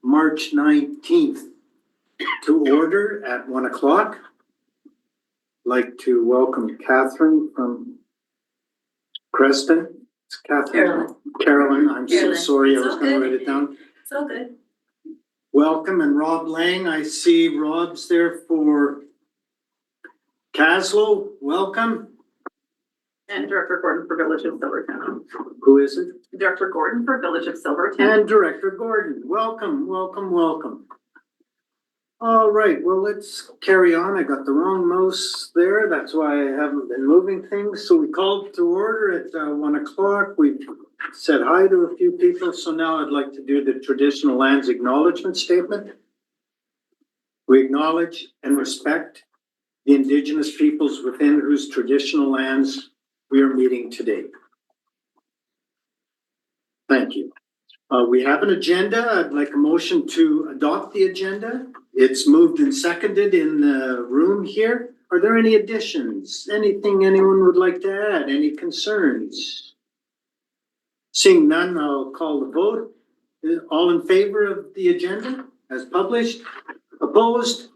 March 19th to order at 1 o'clock. Like to welcome Catherine from Creston. It's Catherine. Carolyn, I'm so Carolyn. sorry, I It's was all gonna good. write it down. It's all good. Welcome, and Rob Lang, I see Rob's there for Caslow, welcome. And Director Gordon for Village of Silverton. Who is it? Director Gordon for Village of Silverton. And Director Gordon, welcome, welcome, welcome. All right, well, let's carry on. I got the wrong mouse there. That's why I haven't been moving things. So we called to order at 1 o'clock. We said hi to a few people. So now I'd like to do the traditional lands acknowledgement statement. We acknowledge and respect the Indigenous peoples within whose traditional lands we are meeting today. Thank you. We have an agenda. I'd like a motion to adopt the agenda. It's moved and seconded in the room here. Are there any additions? Anything anyone would like to add? Any concerns? Seeing none, I'll call the vote. All in favor of the agenda as published? Opposed?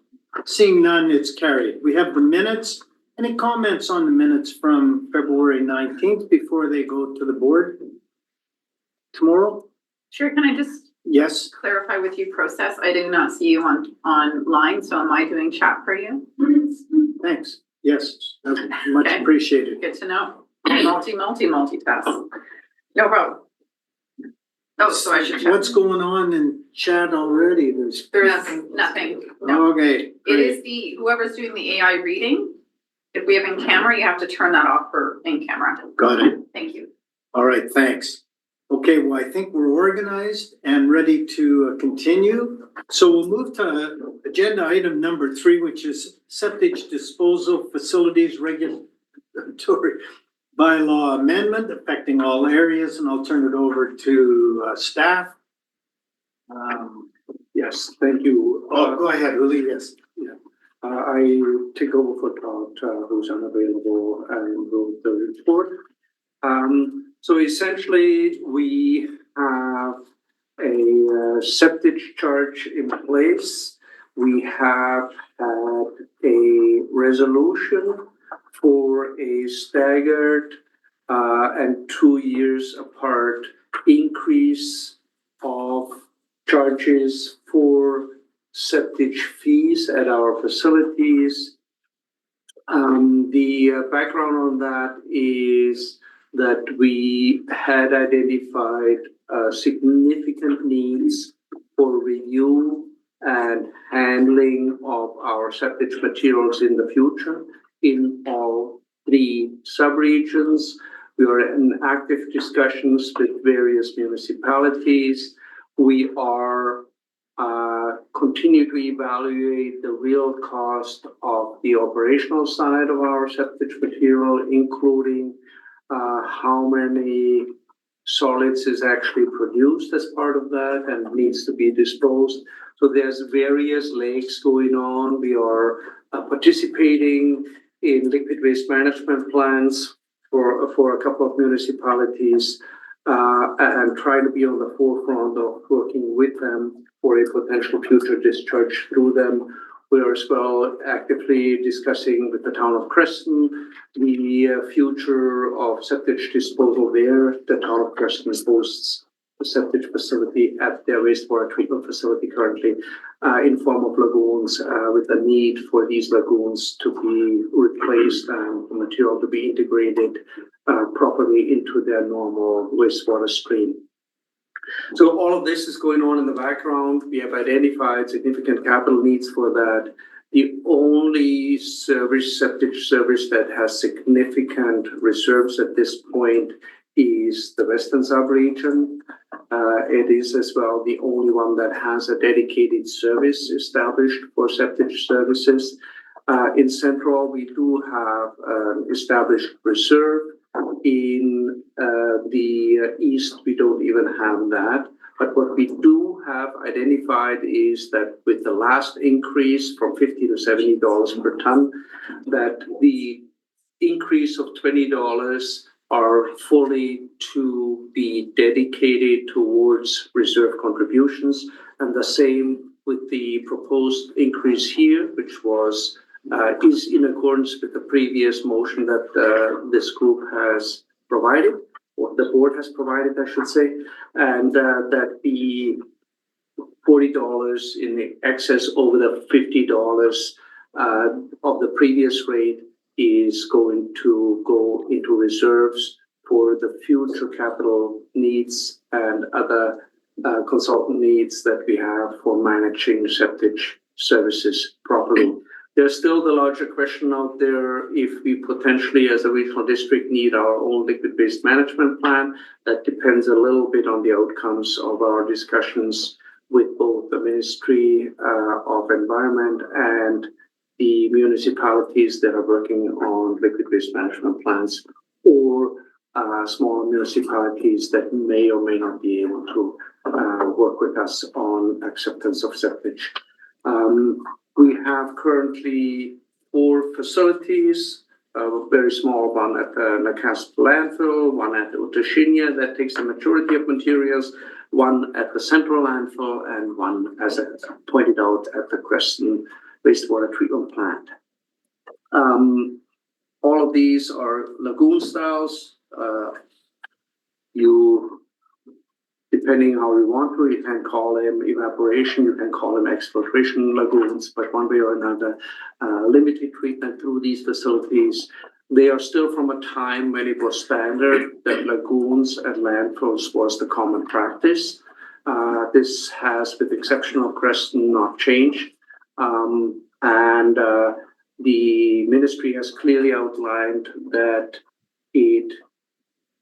Seeing none, it's carried. We have the minutes. Any comments on the minutes from February 19th before they go to the board tomorrow? Sure, can I just Yes. clarify with you process? I did not see you online, so am I doing chat for you? Thanks. Yes, much Okay. appreciated. Good to know. Multitask. No problem. Oh, so I should chat. What's going on in chat already? There's Nothing. No. Okay. It Great. is whoever's doing the AI reading. If we have in camera, you have to turn that off for in camera. Got it. Thank you. All right, thanks. Okay, well, I think we're organized and ready to continue. So we'll move to agenda item number 3, which is septic disposal facilities regulatory bylaw amendment affecting all areas, and I'll turn it over to staff. Yes, thank you. Go ahead, Uli, yes. I take over for Todd, who's unavailable, and wrote the report. So essentially, we have a septic charge in place. We have had a resolution for a staggered and 2 years apart increase of charges for septic fees at our facilities. The background on that is that we had identified significant needs for review and handling of our septic materials in the future in all 3 subregions. We are in active discussions with various municipalities. We are continue to evaluate the real cost of the operational side of our septic material, including how many solids is actually produced as part of that and needs to be disposed. So there's various lakes going on. We are participating in liquid waste management plans for a couple of municipalities and trying to be on the forefront of working with them for a potential future discharge through them. We are as well actively discussing with the town of Creston the future of septic disposal there. The town of Creston hosts a septic facility at their wastewater treatment facility currently in form of lagoons with a need for these lagoons to be replaced and the material to be integrated properly into their normal wastewater stream. So all of this is going on in the background. We have identified significant capital needs for that. The only septic service that has significant reserves at this point is the Western subregion. It is as well the only one that has a dedicated service established for septic services. In Central, we do have an established reserve. In the East, we don't even have that. But what we do have identified is that with the last increase from $50 to $70 per ton, that the increase of $20 are fully to be dedicated towards reserve contributions. And the same with the proposed increase here, which was is in accordance with the previous motion that this group has provided, or the board has provided, I should say, and that the $40 in the excess over the $50 of the previous rate is going to go into reserves for the future capital needs and other consultant needs that we have for managing septic services properly. There's still the larger question out there if we potentially, as a regional district, need our own liquid waste management plan. That depends a little bit on the outcomes of our discussions with both the Ministry of Environment and the municipalities that are working on liquid waste management plans, or small municipalities that may or may not be able to work with us on acceptance of septic. We have currently 4 facilities, a very small one at the Nacasp landfill, one at Utashinya that takes the majority of materials, one at the central landfill, and one, as I pointed out, at the Creston wastewater treatment plant. All of these are lagoon styles. Depending how you want to, you can call them evaporation, you can call them exfiltration lagoons, but one way or another, limited treatment through these facilities. They are still from a time when it was standard that lagoons at landfills was the common practice. This has, with the exception of Creston, not changed. And the ministry has clearly outlined that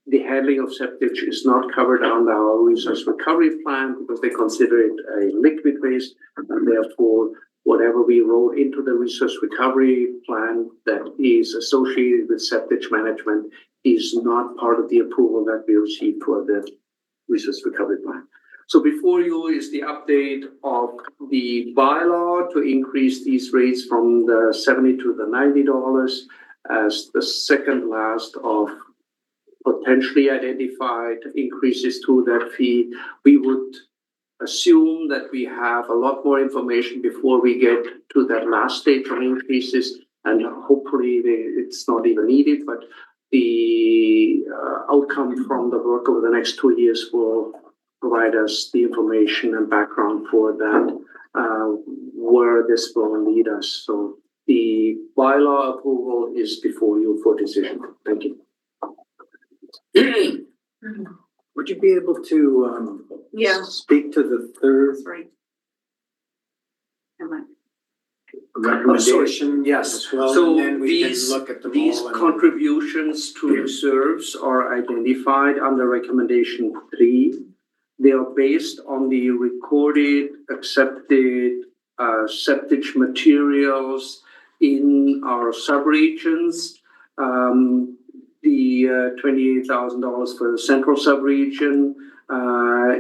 the handling of septic is not covered under our resource recovery plan because they consider it a liquid waste, and therefore whatever we roll into the resource recovery plan that is associated with septic management is not part of the approval that we received for the resource recovery plan. So before you is the update of the bylaw to increase these rates from the $70 to the $90 as the second last of potentially identified increases to that fee. We would assume that we have a lot more information before we get to that last stage of increases, and hopefully it's not even needed, but the outcome from the work over the next 2 years will provide us the information and background for that, where this will lead us. So the bylaw approval is before you for decision. Thank you. Would you be able to speak to the third That's right. recommendation? Yes. As well, So and then we can these look at them these all and- contributions to reserves are identified under recommendation 3. They are based on the recorded, accepted septic materials in our subregions. The $28,000 for the central subregion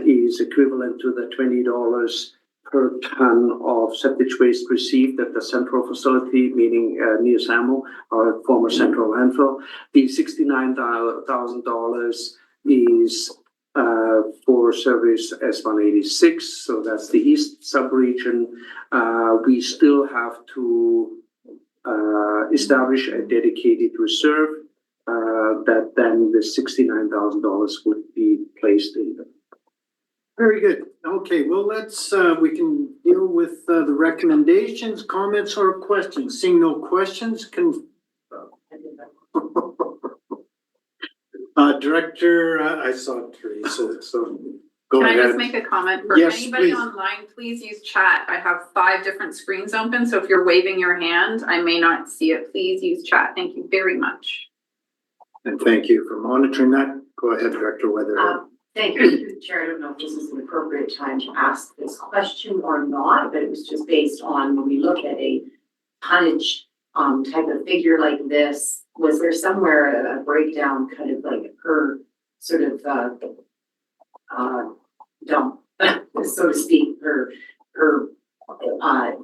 is equivalent to the $20 per ton of septic waste received at the central facility, meaning near Samo, our former central landfill. The $69,000 is for service S186, so that's the east subregion. We still have to establish a dedicated reserve that then the $69,000 would be placed in. Very good. Okay, well, let's, we can deal with the recommendations, comments, or questions. Seeing no questions, can Director, I saw Teresa, so go Can ahead. I just make a comment for Yes, anybody please. online? Please use chat. I have 5 different screens open, so if you're waving your hand, I may not see it. Please use chat. Thank you very much. And thank you for monitoring that. Go ahead, Director Weatherhead. Thank you, Chair. I don't know if this is an appropriate time to ask this question or not, but it was just based on when we look at a tonnage type of figure like this, was there somewhere a breakdown kind of like per sort of dump, so to speak, per I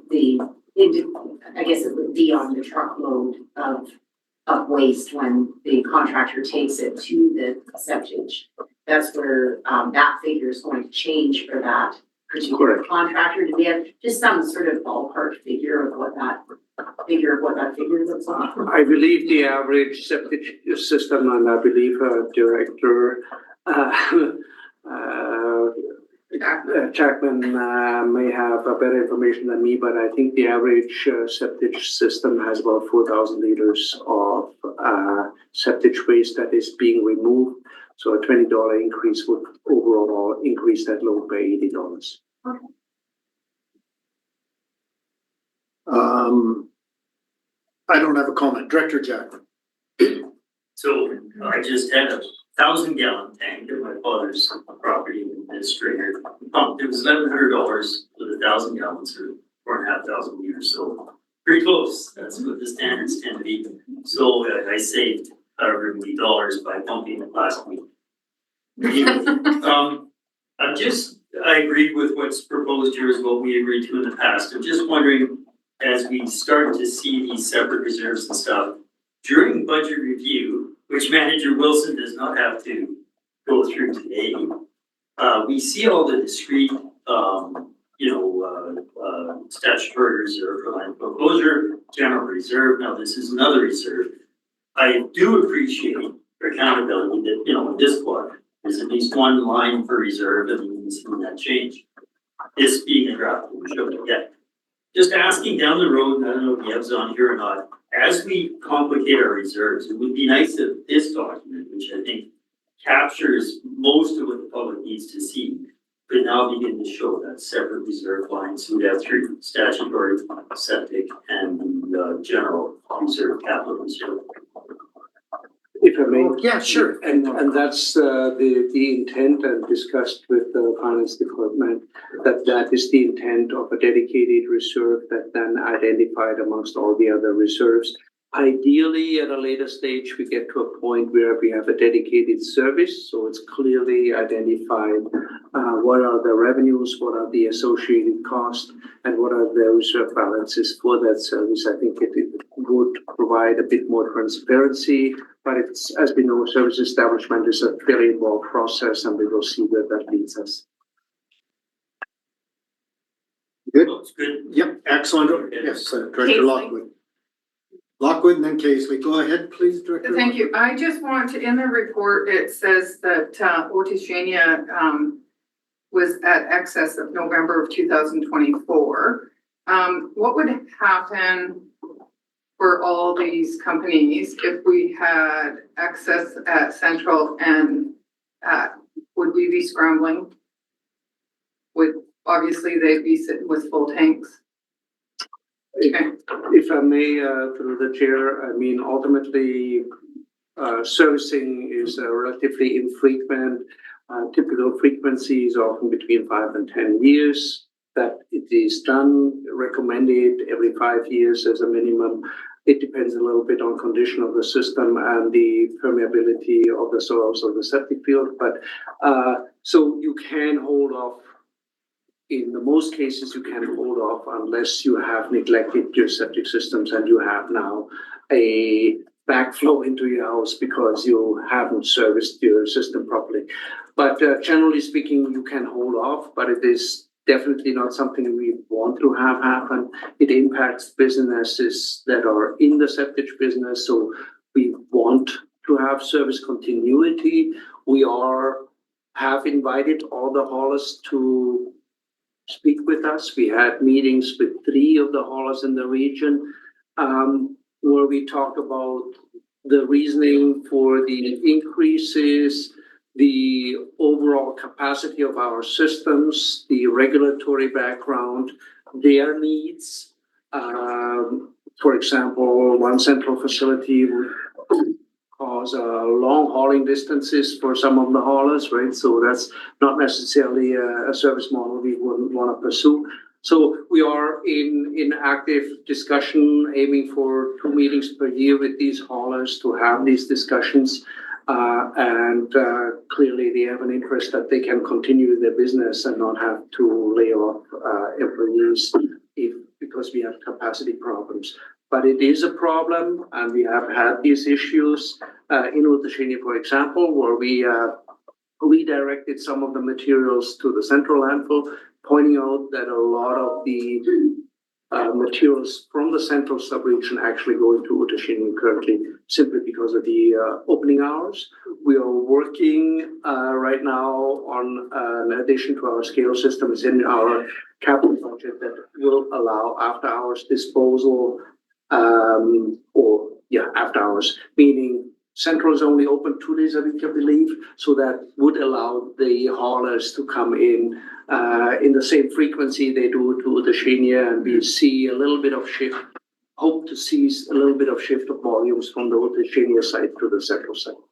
guess it would be on the truckload of of waste when the contractor takes it to the septic. That's where, that figure is going to change for that particular Correct. contractor. Do we have just some sort of ballpark figure of what that figure looks like? I believe the average septic system, and I believe Director Chapman may have better information than me, but I think the average septic system has about 4,000 liters of septic waste that is being removed. So a $20 increase would overall increase that load by $80. I don't have a comment. Director Jackman. So I just had a 1,000-gallon tank at my father's property in Strayer. It was $1,100 for the 1,000 gallons or 4,500 liters, so pretty close. That's what the standards tend to be. So I saved however many dollars by pumping it last week. I agreed with what's proposed here is what we agreed to in the past. I'm just wondering, as we start to see these separate reserves and stuff, during budget review, which Manager Wilson does not have to go through today, we see all the discrete, statutory reserve for landfill closure, general reserve. Now this is another reserve. I do appreciate accountability that, in this book, there's at least one line for reserve and we can see that change. This being a draft, we showed it yet. Just asking down the road, and I don't know if Yev's on here or not, as we complicate our reserves, it would be nice if this document, which I think captures most of what the public needs to see, could now begin to show that separate reserve line. So we have 3 statutory, septic, and the general reserve, capital reserve. If I may. Yeah, sure. And that's the intent and discussed with the finance department, that is the intent of a dedicated reserve that then identified amongst all the other reserves. Ideally, at a later stage, we get to a point where we have a dedicated service, so it's clearly identified what are the revenues, what are the associated costs, and what are the reserve balances for that service. I think it would provide a bit more transparency, but it's, as we know, service establishment is a very involved process, and we will see where that leads us. Good. Looks good. Yep, excellent. Yes, Director Casely. Lockwood. Lockwood and then Casely. Go ahead, please, Director. Thank you. I just want to, in the report, it says that Otishania was at excess of November of 2024. What would happen for all these companies if we had excess at Central and would we be scrambling? Obviously they'd be sitting with full tanks. Okay. If I may, through the chair, I mean, ultimately, servicing is relatively infrequent. Typical frequency is often between 5 and 10 years that it is done, recommended every 5 years as a minimum. It depends a little bit on condition of the system and the permeability of the soils of the septic field. But so you can hold off. In the most cases, you can hold off unless you have neglected your septic systems and you have now a backflow into your house because you haven't serviced your system properly. But generally speaking, you can hold off, but it is definitely not something we want to have happen. It impacts businesses that are in the septic business, so we want to have service continuity. We have invited all the haulers to speak with us. We had meetings with 3 of the haulers in the region where we talked about the reasoning for the increases, the overall capacity of our systems, the regulatory background, their needs. For example, one central facility would cause long hauling distances for some of the haulers, right? So that's not necessarily a service model we wouldn't want to pursue. So we are in active discussion, aiming for 2 meetings per year with these haulers to have these discussions. And clearly they have an interest that they can continue their business and not have to lay off employees because we have capacity problems. but it is a problem, and we have had these issues in Otashini, for example, where we redirected some of the materials to the central landfill, pointing out that a lot of the materials from the central subregion actually go into Otashini currently, simply because of the opening hours. We are working right now on an addition to our scale system is in our capital budget that will allow after hours disposal, after hours, meaning Central is only open 2 days a week, I believe, so that would allow the haulers to come in the same frequency they do to the Otashini, and we see a little bit of shift, hope to see a little bit of shift of volumes from the Otashini side to the Central side.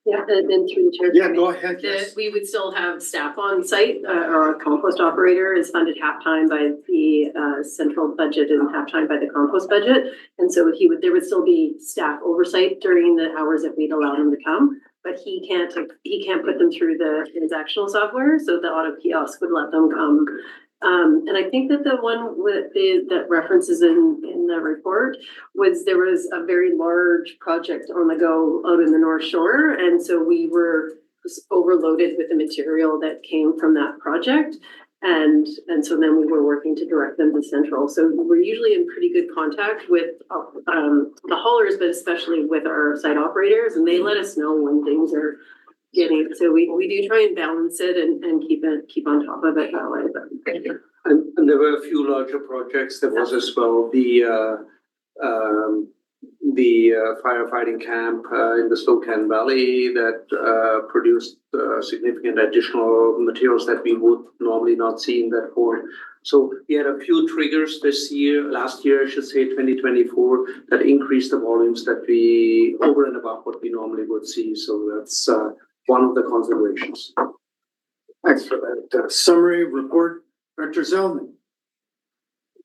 Yeah, and through the chair. Yeah, go ahead, yes. We would still have staff on site, our compost operator is funded half-time by the central budget and half-time by the compost budget. And so there would still be staff oversight during the hours that we'd allow them to come, but he can't put them through the transactional software, so the auto kiosk would let them come. And I think that the one that references in the report there was a very large project on the go out in the North Shore. And so we were just overloaded with the material that came from that project. And so then we were working to direct them to Central. So we're usually in pretty good contact with the haulers, but especially with our site operators, and they let us know when things are getting, so we do try and balance it and keep on top of it that way. But And there were a few larger projects. There was as well the firefighting camp in the Spokane Valley that produced significant additional materials that we would normally not see in that port. So we had a few triggers last year, I should say 2024, that increased the volumes that we over and above what we normally would see. So that's one of the considerations. Thanks for that summary report. Director Zelman.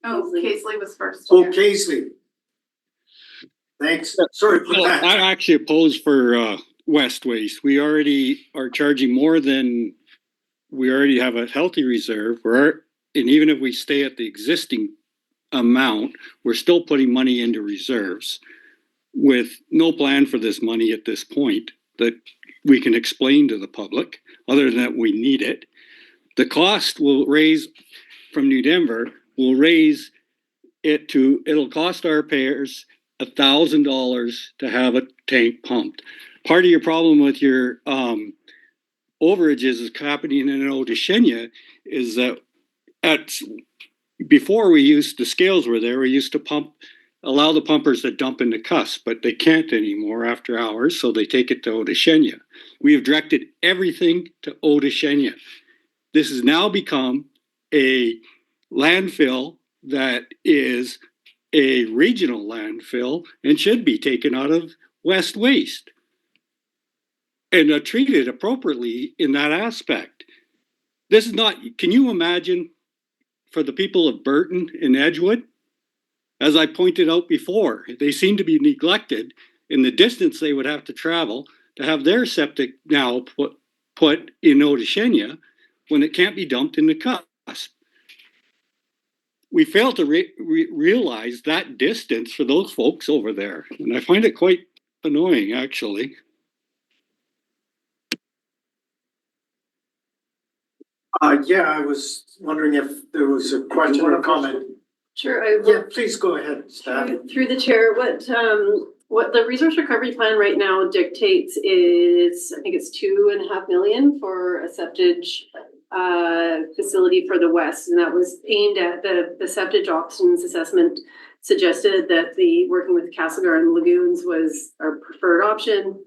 Oh, Paisley was first. Oh, Paisley. Thanks. Sorry for Well, that. I actually oppose for West Waste. We already are charging more than we already have a healthy reserve. And even if we stay at the existing amount, we're still putting money into reserves with no plan for this money at this point that we can explain to the public, other than that we need it. The cost will raise from New Denver, will raise it'll cost our payers $1,000 to have a tank pumped. Part of your problem with your overages is happening in Otashini is that before the scales were there, we used to allow the pumpers to dump in the cusp, but they can't anymore after hours, so they take it to Otashini. We have directed everything to Otashini. This has now become a landfill that is a regional landfill and should be taken out of West Waste and treated appropriately in that aspect. This is not, can you imagine for the people of Burton and Edgewood? As I pointed out before, they seem to be neglected in the distance they would have to travel to have their septic now put in Otashini when it can't be dumped in the cusp. We fail to realize that distance for those folks over there. And I find it quite annoying, actually. Yeah, I was wondering if there was a question or comment. sure, Yeah, please go ahead, staff. through the chair, what the resource recovery plan right now dictates is, I think it's 2.5 million for a septage facility for the West, and that was aimed at the septage options assessment suggested that working with Castlegar and Lagoons was our preferred option.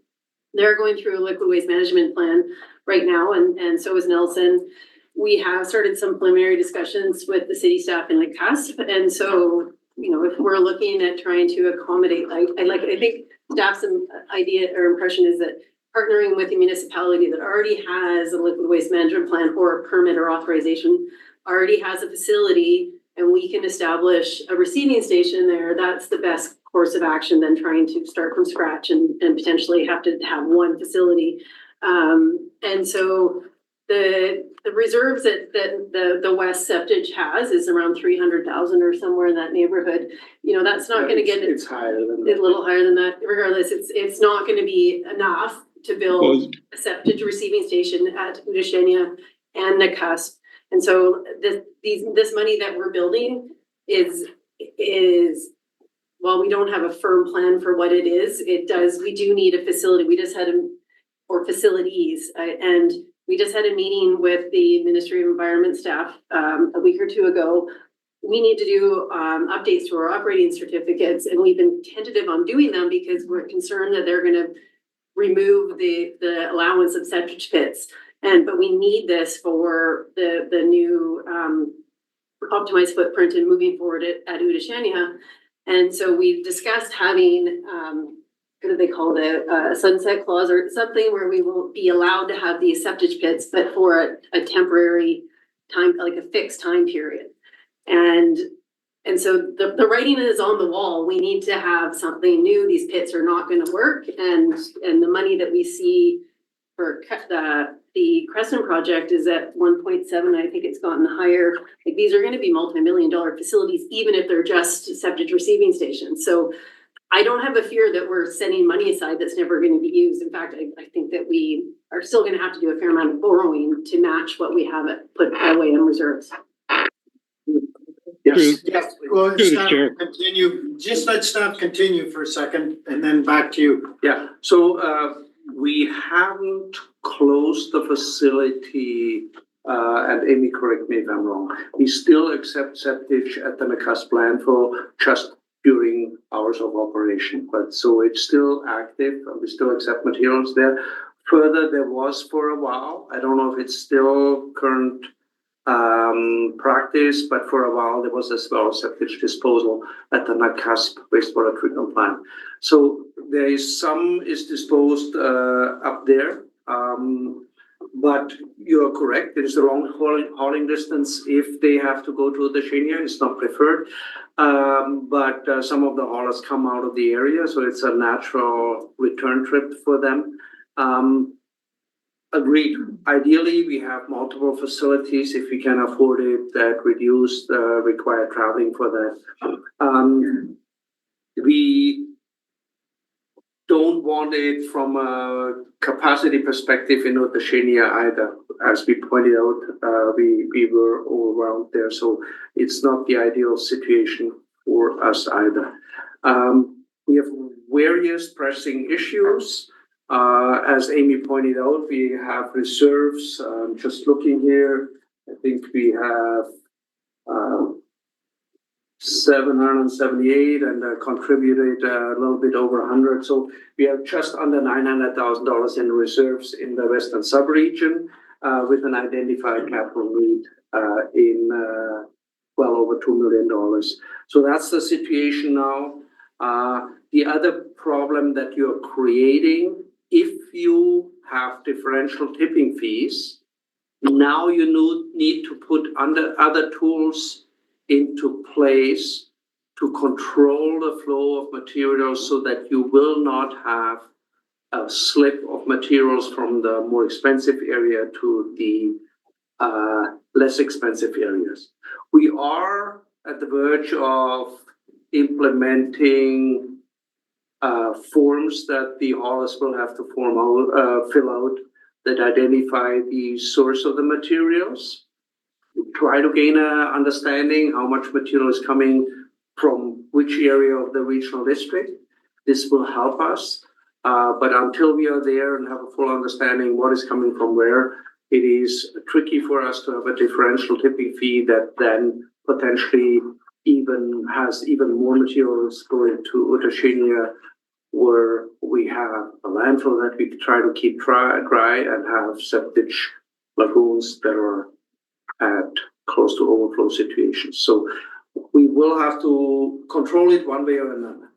They're going through a liquid waste management plan right now, and so is Nelson. We have started some preliminary discussions with the city staff in the cusp, and so, if we're looking at trying to accommodate, I think staff's idea or impression is that partnering with a municipality that already has a liquid waste management plan or a permit or authorization, already has a facility, and we can establish a receiving station there, that's the best course of action than trying to start from scratch and potentially have to have one facility. And so the reserves that the West Septage has is around 300,000 or somewhere in that neighborhood. You know, that's not gonna get it It's higher than a that. little higher than that. Regardless, it's not gonna be enough to build a septage receiving station at Udashenia and Nakusp. And so this money that we're building is, while we don't have a firm plan for what it is, we do need a facility. We just had or facilities, and we just had a meeting with the Ministry of Environment staff a week or two ago. We need to do updates to our operating certificates, and we've been tentative on doing them because we're concerned that they're gonna remove the allowance of septage pits. But we need this for the new optimized footprint and moving forward at Udashenia. And so we've discussed having, what do they call it, a sunset clause or something where we will be allowed to have these septage pits, but for a temporary time, like a fixed time period. And so the writing is on the wall. We need to have something new. These pits are not gonna work, and the money that we see for the Crescent project is at 1.7. I think it's gotten higher. Like, these are gonna be multi-million-dollar facilities, even if they're just septage receiving stations. So I don't have a fear that we're setting money aside that's never gonna be used. In fact, I think that we are still gonna have to do a fair amount of borrowing to match what we have put away in reserves. Yes. Yes, well, Through the staff chair. continue, just let staff continue for a second and then back to you. Yeah, so we haven't closed the facility, and Amy, correct me if I'm wrong. We still accept septage at the Nakusp landfill just during hours of operation, but so it's still active and we still accept materials there. Further, there was for a while, I don't know if it's still current practice, but for a while there was as well septage disposal at the Nakusp wastewater treatment plant. So there is some is disposed up there, but you're correct. There is a long hauling distance. If they have to go to Udashenia, it's not preferred. But some of the haulers come out of the area, so it's a natural return trip for them. Agreed. Ideally, we have multiple facilities if we can afford it that reduce the required traveling for that. We don't want it from a capacity perspective in Udashenia either. As we pointed out, we were overwhelmed there, so it's not the ideal situation for us either. We have various pressing issues. As Amy pointed out, we have reserves. Just looking here, I think we have 778 and contributed a little bit over 100. So we have just under $900,000 in reserves in the Western sub-region with an identified capital need in well over $2 million. So that's the situation now. The other problem that you're creating, if you have differential tipping fees, now you need to put other tools into place to control the flow of materials so that you will not have a slip of materials from the more expensive area to the less expensive areas. We are at the verge of implementing forms that the haulers will have to fill out that identify the source of the materials. Try to gain an understanding how much material is coming from which area of the regional district. This will help us. But until we are there and have a full understanding what is coming from where, it is tricky for us to have a differential tipping fee that then potentially even has even more materials going to Udashenia, where we have a landfill that we try to keep dry and have septage lagoons that are at close to overflow situations. So we will have to control it one way or another.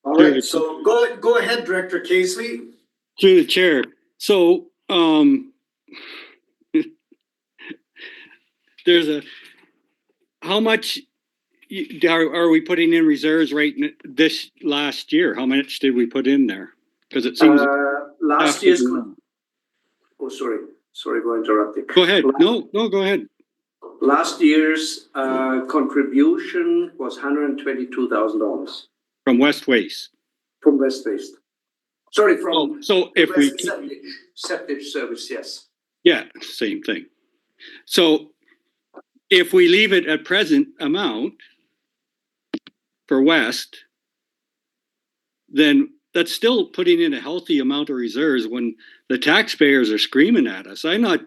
All right, so go ahead, Director Casely. Through the chair. So, there's how much are we putting in reserves this last year? How much did we put in there? Because it seems Last year's oh, sorry for interrupting. Go ahead. No, go ahead. Last year's contribution was $122,000 From West Waste. from West Waste. Sorry, from So if we, West septic service, yes. yeah, same thing. So if we leave it at present amount for West, then that's still putting in a healthy amount of reserves when the taxpayers are screaming at us. I'm not,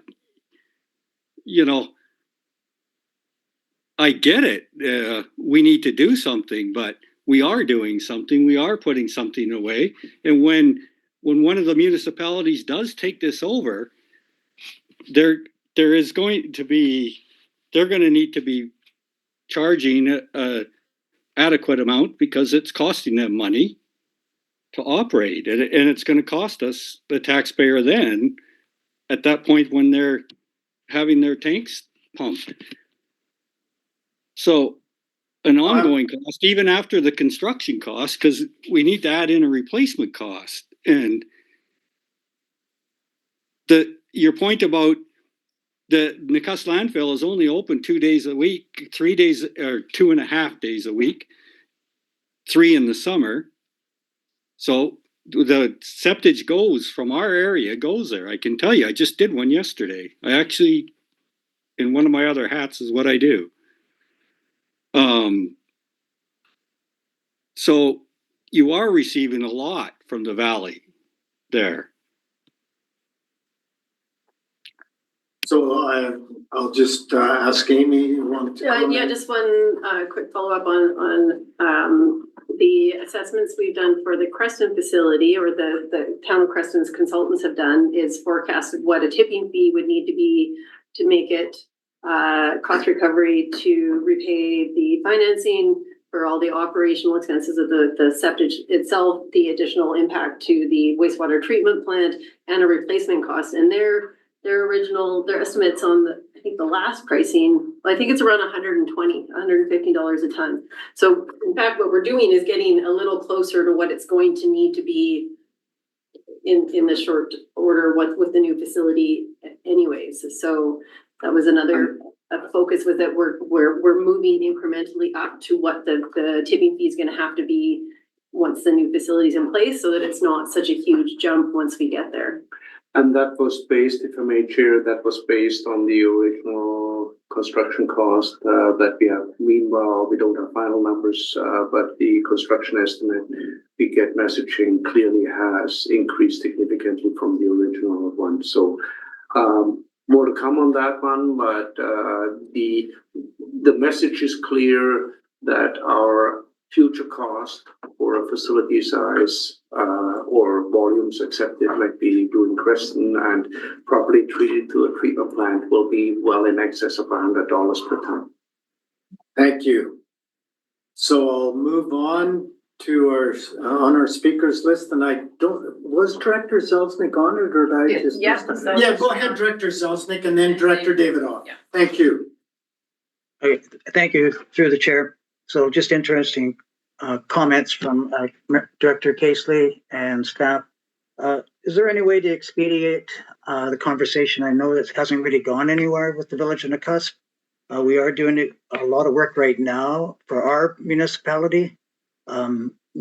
I get it. We need to do something, but we are doing something. We are putting something away. And when one of the municipalities does take this over, there is going to be, they're going to need to be charging a adequate amount because it's costing them money to operate, and it's going to cost us, the taxpayer, then at that point when they're having their tanks pumped. So an ongoing cost, even after the construction cost, because we need to add in a replacement cost. And your point about the Nakusp landfill is only open 2 days a week, 3 days or 2.5 days a week, 3 in the summer. So the septage goes from our area, goes there. I can tell you, I just did one yesterday. I actually, in one of my other hats is what I do. So you are receiving a lot from the valley there. So I'll just ask Amy, you want to comment? Yeah, just one quick follow-up on the assessments we've done for the Creston facility, or the town of Creston's consultants have done, is forecasted what a tipping fee would need to be to make it cost recovery to repay the financing for all the operational expenses of the septage itself, the additional impact to the wastewater treatment plant, and a replacement cost. And their estimates on I think the last pricing, I think it's around $150 a ton. So in fact, what we're doing is getting a little closer to what it's going to need to be in the short order with the new facility anyways. So that was another focus with it. We're moving incrementally up to what the tipping fee is going to have to be once the new facility is in place, so that it's not such a huge jump once we get there. And that was based, if I may, Chair, that was based on the original construction cost that we have. Meanwhile, we don't have final numbers, but the construction estimate we get messaging clearly has increased significantly from the original one. So more to come on that one, but the message is clear that our future cost for a facility size or volumes accepted, like we do in Creston, and properly treated to a treatment plant will be well in excess of $100 per ton. Thank you. So I'll move on to our speakers list, and was Director Zelznick on it, or did I just? Yeah, go ahead, Director Zelznick, and then Director Davidoff. Yeah. Thank you. Okay, thank you through the chair. So just interesting comments from Director Casely and staff. Is there any way to expedite the conversation? I know it hasn't really gone anywhere with the Village of Nakusp. We are doing a lot of work right now for our municipality.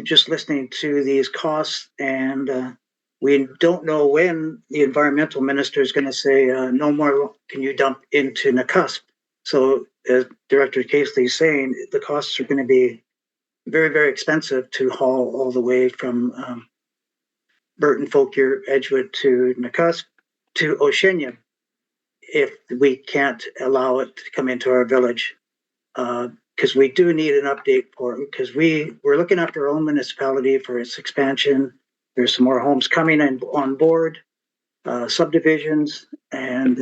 Just listening to these costs, and we don't know when the environmental minister is going to say no more can you dump into Nakusp. So as Director Casely is saying, the costs are going to be very, very expensive to haul all the way from Burton, Fauquier, Edgewood to Nakusp to Oceania if we can't allow it to come into our village. Because we do need an update for it, because we're looking after our own municipality for its expansion. There's some more homes coming on board, subdivisions. And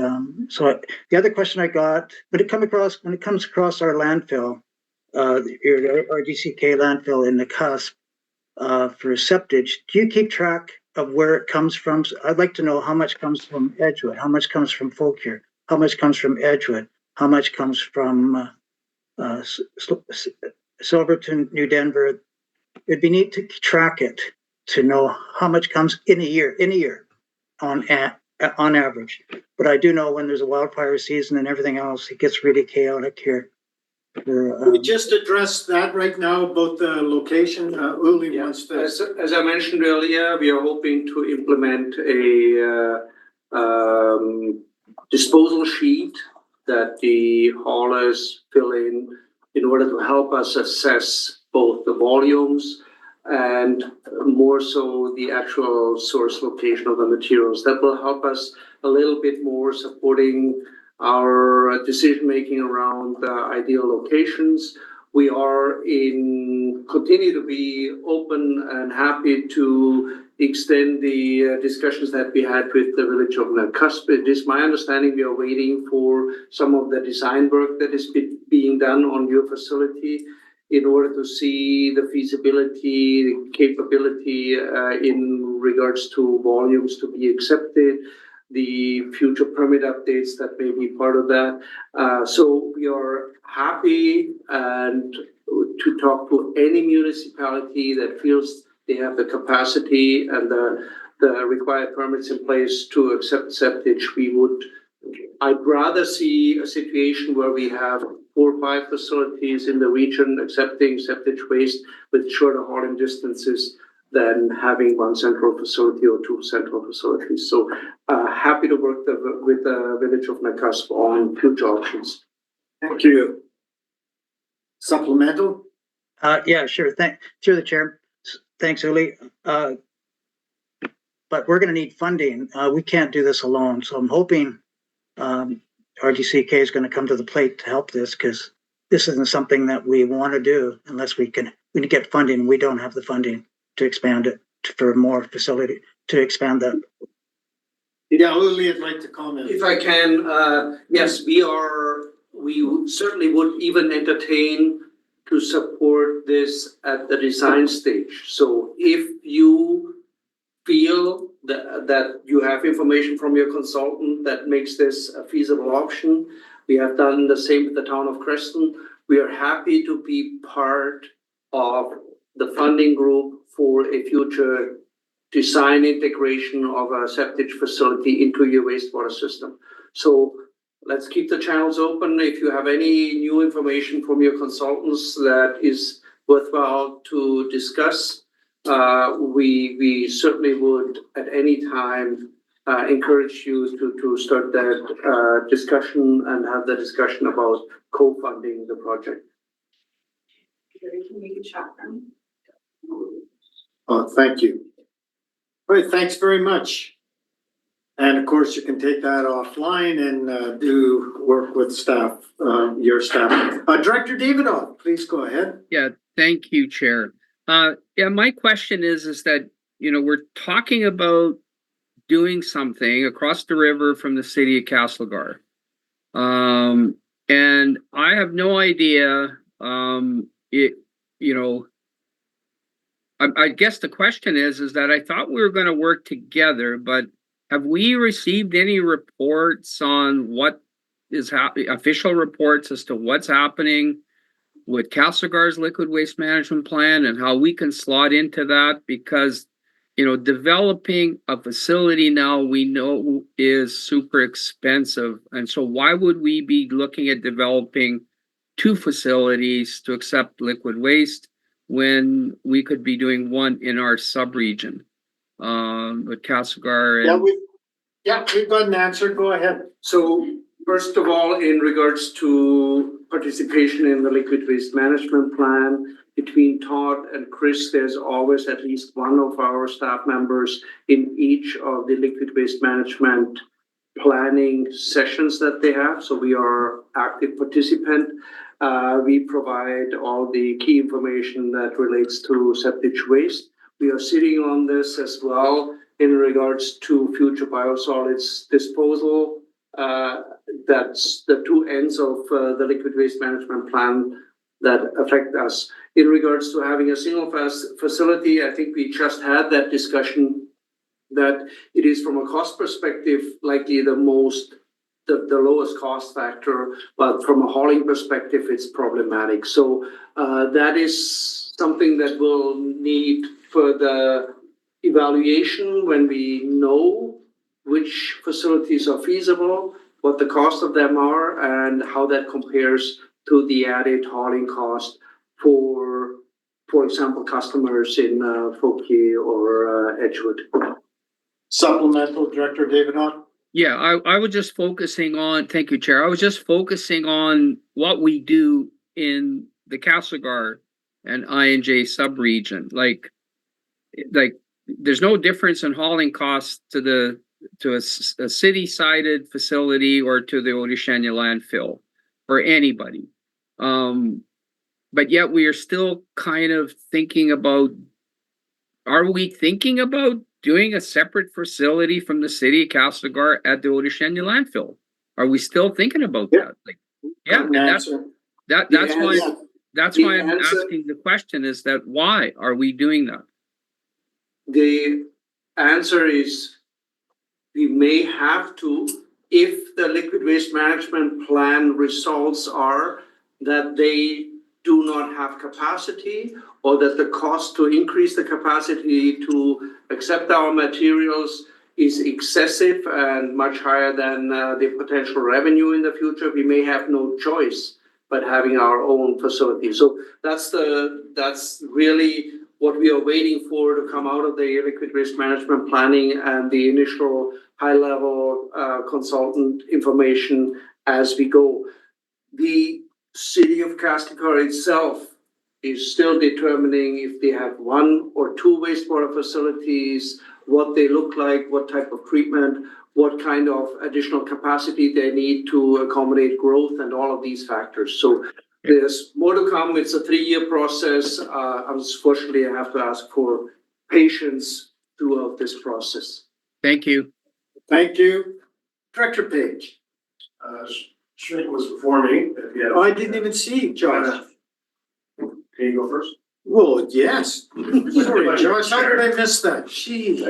so the other question I got, when it comes across our landfill, our DCK landfill in Nakusp for septage, do you keep track of where it comes from? I'd like to know how much comes from Edgewood, how much comes from Fauquier, how much comes from Edgewood, how much comes from Silverton, New Denver. It'd be neat to track it to know how much comes in a year on on average. But I do know when there's a wildfire season and everything else, it gets really chaotic here. We just addressed that right now about the location. Uli wants to. As I mentioned earlier, we are hoping to implement a disposal sheet that the haulers fill in order to help us assess both the volumes and more so the actual source location of the materials. That will help us a little bit more supporting our decision-making around ideal locations. We continue to be open and happy to extend the discussions that we had with the village of Nakusp. It is my understanding we are waiting for some of the design work that is being done on your facility in order to see the feasibility, the capability in regards to volumes to be accepted, the future permit updates that may be part of that. So we are happy and to talk to any municipality that feels they have the capacity and the required permits in place to accept septage. I'd rather see a situation where we have 4 or 5 facilities in the region accepting septage waste with shorter hauling distances than having 1 central facility or 2 central facilities. So happy to work with the village of Nakusp on future options. Thank you. Supplemental? Yeah, sure. Through the chair. Thanks, Uli. But we're going to need funding. We can't do this alone. So I'm hoping RDCK is going to come to the plate to help this, because this isn't something that we want to do unless we can get funding. We don't have the funding to expand it for more facility, to expand that. Yeah, Uli, I'd like to comment. If I can, yes, we certainly would even entertain to support this at the design stage. So if you feel that you have information from your consultant that makes this a feasible option, we have done the same with the town of Creston. We are happy to be part of the funding group for a future design integration of a septic facility into your wastewater system. So let's keep the channels open. If you have any new information from your consultants that is worthwhile to discuss, we certainly would at any time encourage you to start that discussion and have the discussion about co-funding the project. Can you chat them? Thank you. All right, thanks very much. And of course, you can take that offline and do work with staff, your staff. Director Davidoff, please go ahead. Yeah, thank you, Chair. Yeah, my question is that, we're talking about doing something across the river from the city of Castlegar. And I have no idea, I guess the question is that I thought we were going to work together, but have we received any reports on what is official reports as to what's happening with Castlegar's liquid waste management plan and how we can slot into that? Because, developing a facility now we know is super expensive. And so why would we be looking at developing 2 facilities to accept liquid waste when we could be doing 1 in our sub-region? With Castlegar and... We've got an answer. Go ahead. So first of all, in regards to participation in the liquid waste management plan, between Todd and Chris, there's always at least one of our staff members in each of the liquid waste management planning sessions that they have. So we are active participant. We provide all the key information that relates to septic waste. We are sitting on this as well in regards to future biosolids disposal. That's the 2 ends of the liquid waste management plan that affect us. In regards to having a single facility, I think we just had that discussion that it is, from a cost perspective, likely the lowest cost factor, but from a hauling perspective, it's problematic. So that is something that will need further evaluation when we know which facilities are feasible, what the cost of them are, and how that compares to the added hauling cost for example, customers in Fouquier or Edgewood. Supplemental, Director David Ott? Yeah, I was just focusing on, thank you, Chair. I was just focusing on what we do in the Castlegar and I&J sub-region. Like there's no difference in hauling costs to a city-sided facility or to the Otishania landfill for anybody. But yet we are still kind of thinking about, are we thinking about doing a separate facility from the city of Castlegar at the Otishania landfill? Are we still thinking about that? Like, yeah, and that's why I'm asking the question, is that why are we doing that? The answer is we may have to, if the liquid waste management plan results are that they do not have capacity, or that the cost to increase the capacity to accept our materials is excessive and much higher than the potential revenue in the future, we may have no choice but having our own facility. So that's really what we are waiting for to come out of the liquid waste management planning and the initial high-level consultant information as we go. The city of Castlegar itself is still determining if they have one or two wastewater facilities, what they look like, what type of treatment, what kind of additional capacity they need to accommodate growth and all of these factors. So there's more to come. It's a 3-year process. Unfortunately, I have to ask for patience throughout this process. Thank you. Thank you. Director Page? Shrink was before me. Oh, I didn't even see Josh. Can you go first? Well, yes. Sorry, Josh, how did I miss that? Jeez.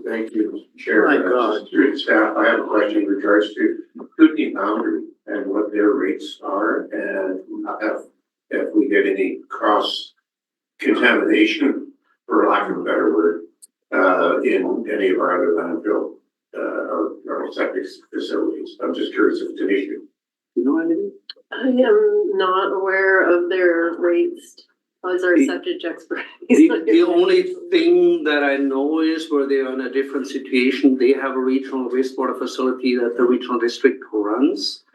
Thank you, Chair. My God. Through staff, I have a question in regards to Kootenai Boundary and what their rates are, and if we get any cross contamination, for lack of a better word, in any of our other landfill or septic facilities. I'm just curious if it's an issue. You know anything? I am not aware of their rates. As our septic expert. The only thing that I know is where they are in a different situation. They have a regional wastewater facility that the regional district runs.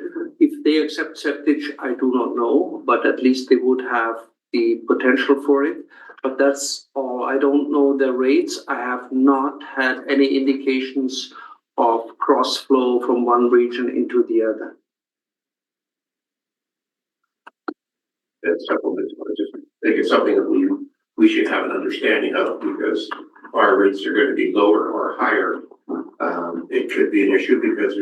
If they accept septic, I do not know, but at least they would have the potential for it. But that's all. I don't know the rates. I have not had any indications of cross flow from one region into the other. That's supplemental. I just think it's something that we should have an understanding of, because our rates are going to be lower or higher. It could be an issue because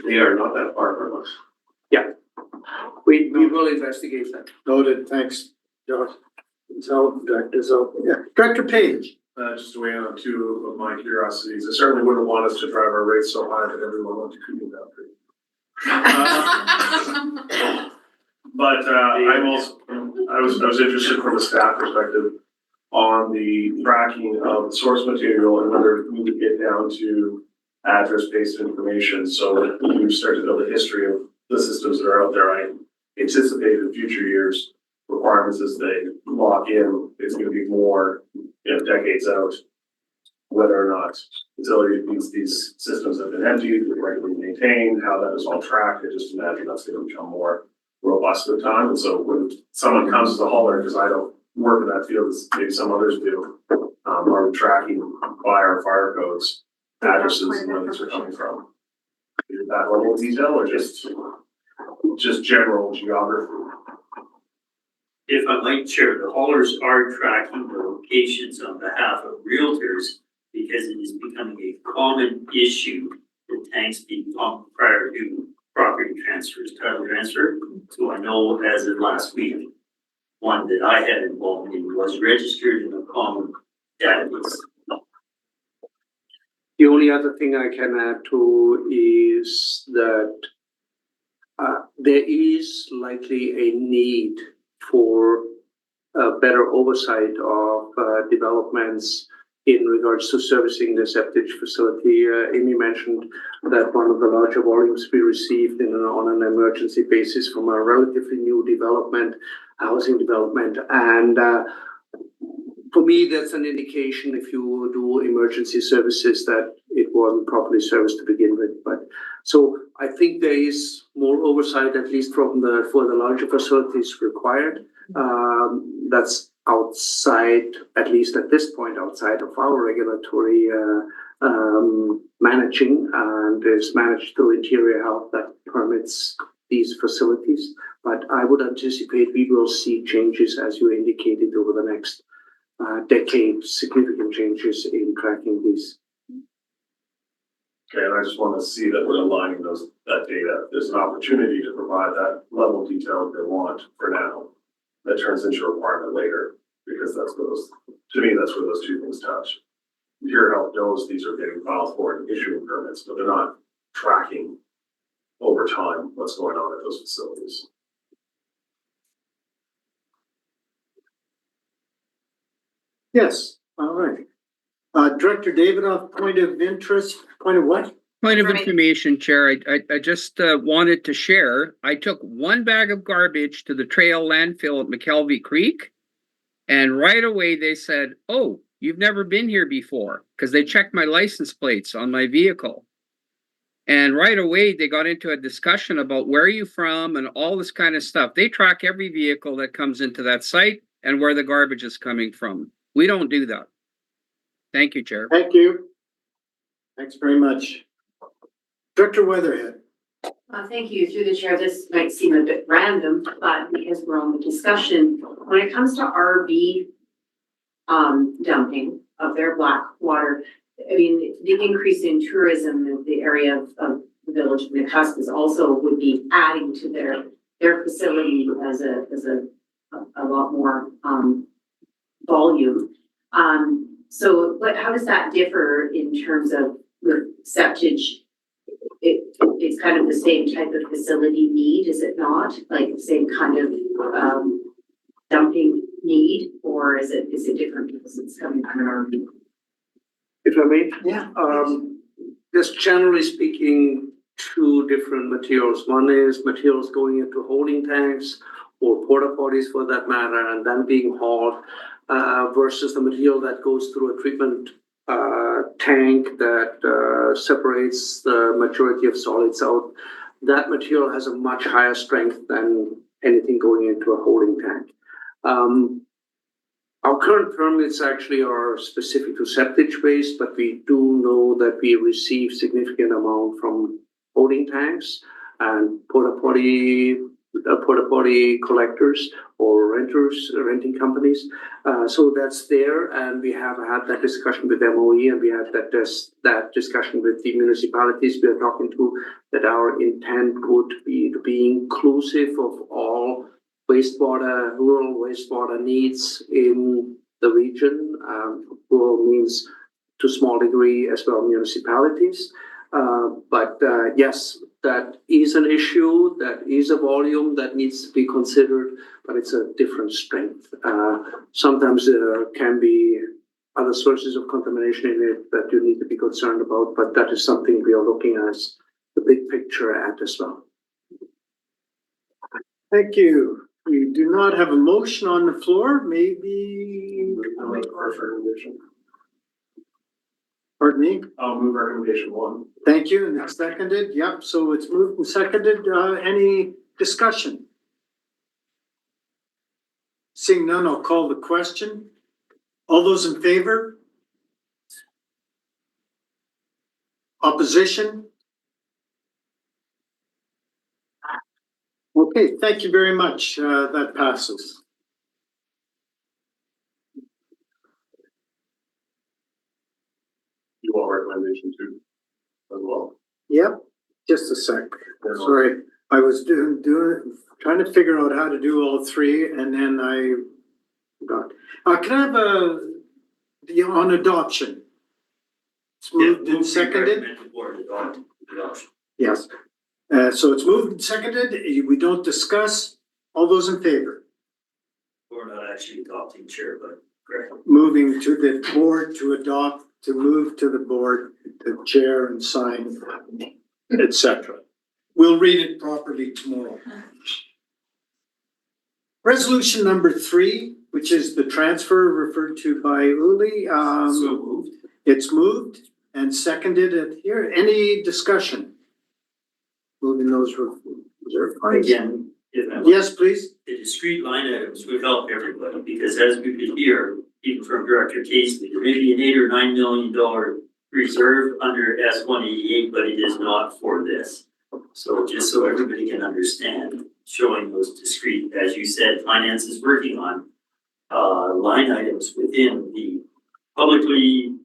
they are not that far from us. Yeah, we will investigate that. Noted, thanks, Josh. Director Page? Just to weigh in on two of my curiosities, I certainly wouldn't want us to drive our rates so high that everyone went to Kootenai Boundary. But I was interested from a staff perspective on the tracking of the source material and whether we would get down to address-based information. So when you start to know the history of the systems that are out there, I anticipate in future years requirements as they lock in, it's going to be more, decades out, whether or not these systems have been emptied, regularly maintained, how that is all tracked. I just imagine that's going to become more robust with time. And so when someone comes as a hauler, because I don't work in that field as maybe some others do, are we tracking by our fire codes addresses and where these are coming from? Is that level of detail or just general geography? If I might, Chair, the haulers are tracking the locations on behalf of realtors because it is becoming a common issue that tanks be pumped prior to property transfers, title transfer. So I know as of last week, one that I had involved in was registered in a common database. The only other thing I can add to is that there is likely a need for better oversight of developments in regards to servicing the septic facility. Amy mentioned that one of the larger volumes we received on an emergency basis from a relatively new housing development. And for me, that's an indication if you do emergency services that it wasn't properly serviced to begin with. But so I think there is more oversight, at least for the larger facilities required. That's outside, at least at this point, outside of our regulatory managing, and is managed through Interior Health that permits these facilities. But I would anticipate we will see changes, as you indicated, over the next decade, significant changes in tracking these. Okay, and I just want to see that we're aligning that data. There's an opportunity to provide that level of detail that they want for now. That turns into a requirement later, because that's where that's where those two things touch. Interior Health knows these are getting filed for and issuing permits, but they're not tracking over time what's going on at those facilities. Yes, all right. Director Davidoff, point of interest, point of what? Point of information, Chair, I just wanted to share, I took one bag of garbage to the trail landfill at McKelvey Creek, and right away they said, oh, you've never been here before, because they checked my license plates on my vehicle. And right away they got into a discussion about where are you from and all this kind of stuff. They track every vehicle that comes into that site and where the garbage is coming from. We don't do that. Thank you, Chair. Thank you. Thanks very much. Director Weatherhead. Thank you. Through the chair, this might seem a bit random, but because we're on the discussion, when it comes to RV dumping of their black water, I mean, the increase in tourism in the area of the village of McCusk is also would be adding to their facility as a lot more volume. So how does that differ in terms of the septage? It's kind of the same type of facility need, is it not? Like the same kind of dumping need, or is it different because it's coming from an RV? If I may? Yeah. Just generally speaking, two different materials. One is materials going into holding tanks or porta potties for that matter, and then being hauled, versus the material that goes through a treatment tank that separates the majority of solids out. That material has a much higher strength than anything going into a holding tank. Our current permits actually are specific to septic waste, but we do know that we receive significant amount from holding tanks and porta potty collectors or renting companies. So that's there, and we have had that discussion with MOE, and we had that discussion with the municipalities we are talking to, that our intent would be to be inclusive of all rural wastewater needs in the region. Rural means to small degree as well municipalities. But yes, that is an issue, that is a volume that needs to be considered, but it's a different strength. Sometimes there can be other sources of contamination in it that you need to be concerned about, but that is something we are looking at the big picture at as well. Thank you. We do not have a motion on the floor. Maybe. I'll make the first recommendation. Pardon me? I'll move recommendation 1. Thank you. And that's seconded. Yep. So it's moved and seconded. Any discussion? Seeing none, I'll call the question. All those in favor? Opposition? Okay, thank you very much. That passes. You want recommendation 2 as well? Yep, just a sec. Sorry, I was trying to figure out how to do all three, and then I forgot. Can I have on adoption? It's moved and seconded? Yes. So it's moved and seconded. We don't discuss. All those in favor? We're not actually adopting, Chair, but moving to the board to adopt, to move to the board, the chair and sign, etc. We'll read it properly tomorrow. Resolution number 3, which is the transfer referred to by Uli. So moved. It's moved and seconded it here. Any discussion? Moving those reserve funds. Again, Yes, please. the discrete line items would help everybody, because as we could hear, even from Director Casey, there may be an $8 or $9 million reserve under S-188, but it is not for this. So just so everybody can understand, showing those discrete, as you said, finance is working on line items within the publicly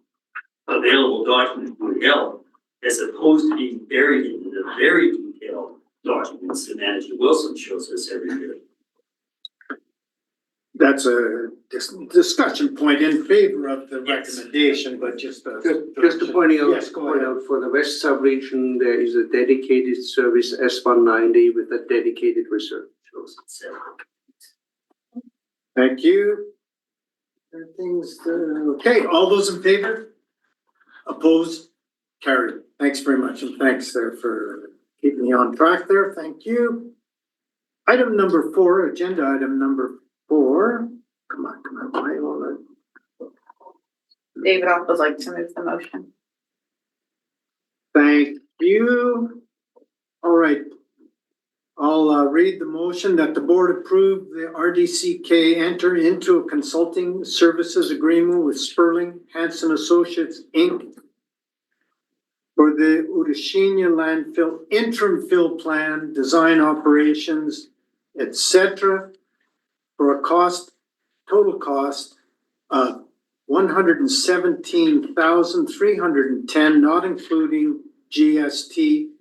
available document would help, as opposed to being buried into the very detailed documents that Manager Wilson shows us every year. That's a discussion point in favor of the Yes. recommendation, but just Just to point out, Yes, go ahead. for the west sub-region, there is a dedicated service S-190 with a dedicated reserve. Shows it separate. Thank you. Things, okay, all those in favor? Opposed? Carried. Thanks very much, and thanks there for keeping me on track there. Thank you. Item number 4, agenda item number 4. Come on, why all that? David would like to move the motion. Thank you. All right. I'll read the motion that the board approve the RDCK enter into a consulting services agreement with Sperling Hanson Associates, Inc. for the Udashina landfill interim fill plan, design operations, etc. for a total cost of $117,310, not including GST,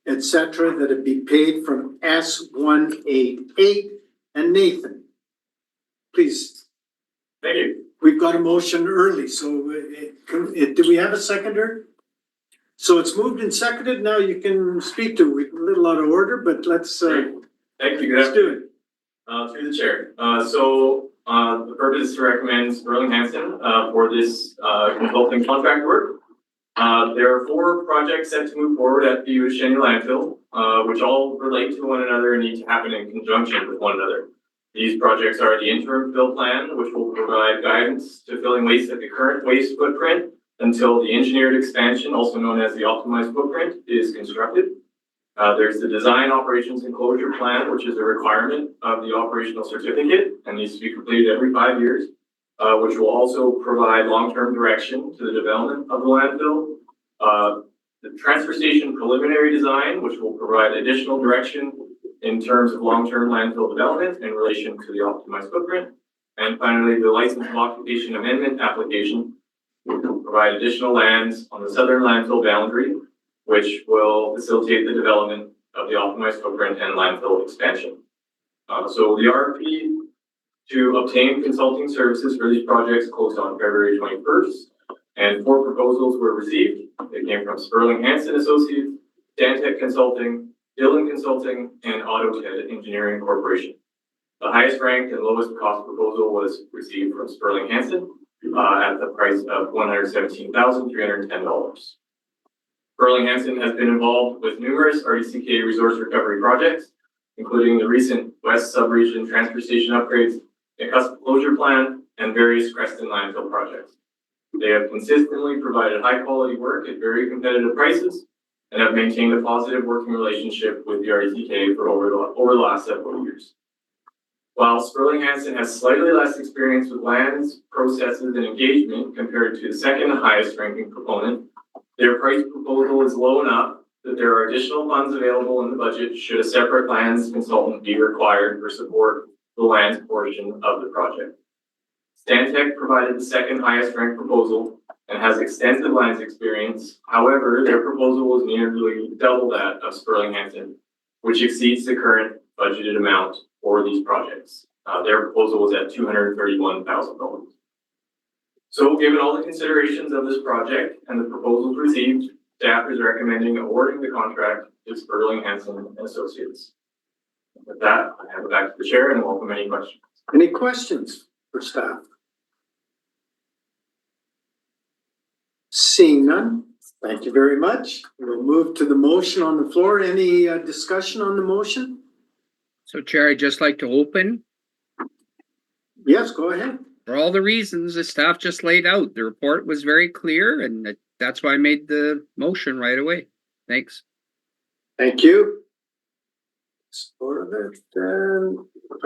etc., that it be paid from S-188. And Nathan, please. Thank you. We've got a motion early, so do we have a seconder? So it's moved and seconded. Now you can speak to it. A little out of order, but let's Thank you, good let's do it. through the chair. The purpose is to recommend Sperling Hanson, for this, consulting contract work. There are 4 projects set to move forward at the Udashina landfill, which all relate to one another and need to happen in conjunction with one another. These projects are the interim fill plan, which will provide guidance to filling waste at the current waste footprint until the engineered expansion, also known as the optimized footprint, is constructed. There's the design operations and closure plan, which is a requirement of the operational certificate and needs to be completed every 5 years, which will also provide long-term direction to the development of the landfill. The transfer station preliminary design, which will provide additional direction in terms of long-term landfill development in relation to the optimized footprint. And finally, the license of occupation amendment application, which will provide additional lands on the southern landfill boundary, which will facilitate the development of the optimized footprint and landfill expansion. So the RFP to obtain consulting services for these projects closed on February 21st, and 4 proposals were received. They came from Sperling Hanson Associates, Dantec Consulting, Dillon Consulting, and AutoCAD Engineering Corporation. The highest ranked and lowest cost proposal was received from Sperling Hanson at the price of $117,310. Sperling Hanson has been involved with numerous RDCK resource recovery projects, including the recent West Subregion Transfer Station upgrades, a custom closure plan, and various Creston landfill projects. They have consistently provided high-quality work at very competitive prices and have maintained a positive working relationship with the RDCK for over the last several years. While Sperling Hanson has slightly less experience with lands, processes, and engagement compared to the second highest ranking proponent, their price proposal is low enough that there are additional funds available in the budget should a separate lands consultant be required for support the lands portion of the project. Stantec provided the second highest ranked proposal and has extensive lands experience. However, their proposal was nearly double that of Sperling Hanson, which exceeds the current budgeted amount for these projects. Their proposal was at $231,000. So given all the considerations of this project and the proposals received, staff is recommending awarding the contract to Sperling Hanson and Associates. With that, I hand it back to the chair and welcome any questions. Any questions for staff? Seeing none, thank you very much. We'll move to the motion on the floor. Any discussion on the motion? So Chair, I'd just like to open Yes, go ahead. for all the reasons the staff just laid out. The report was very clear and that's why I made the motion right away. Thanks. Thank you. Are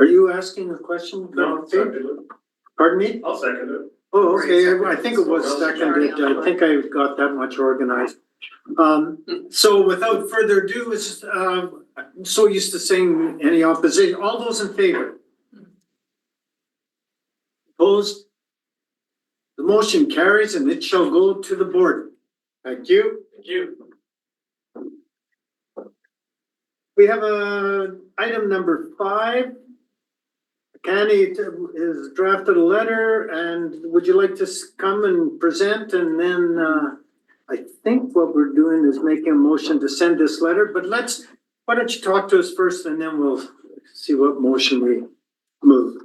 you asking a question? No, second it. Pardon me? I'll second it. Oh, okay, I think it was seconded, I think I got that much organized. So without further ado, I'm so used to saying any opposition, all those in favor? Opposed? The motion carries and it shall go to the board. Thank you. Thank you. We have item number 5. Canny has drafted a letter and would you like to come and present and then I think what we're doing is making a motion to send this letter, but why don't you talk to us first and then we'll see what motion we move.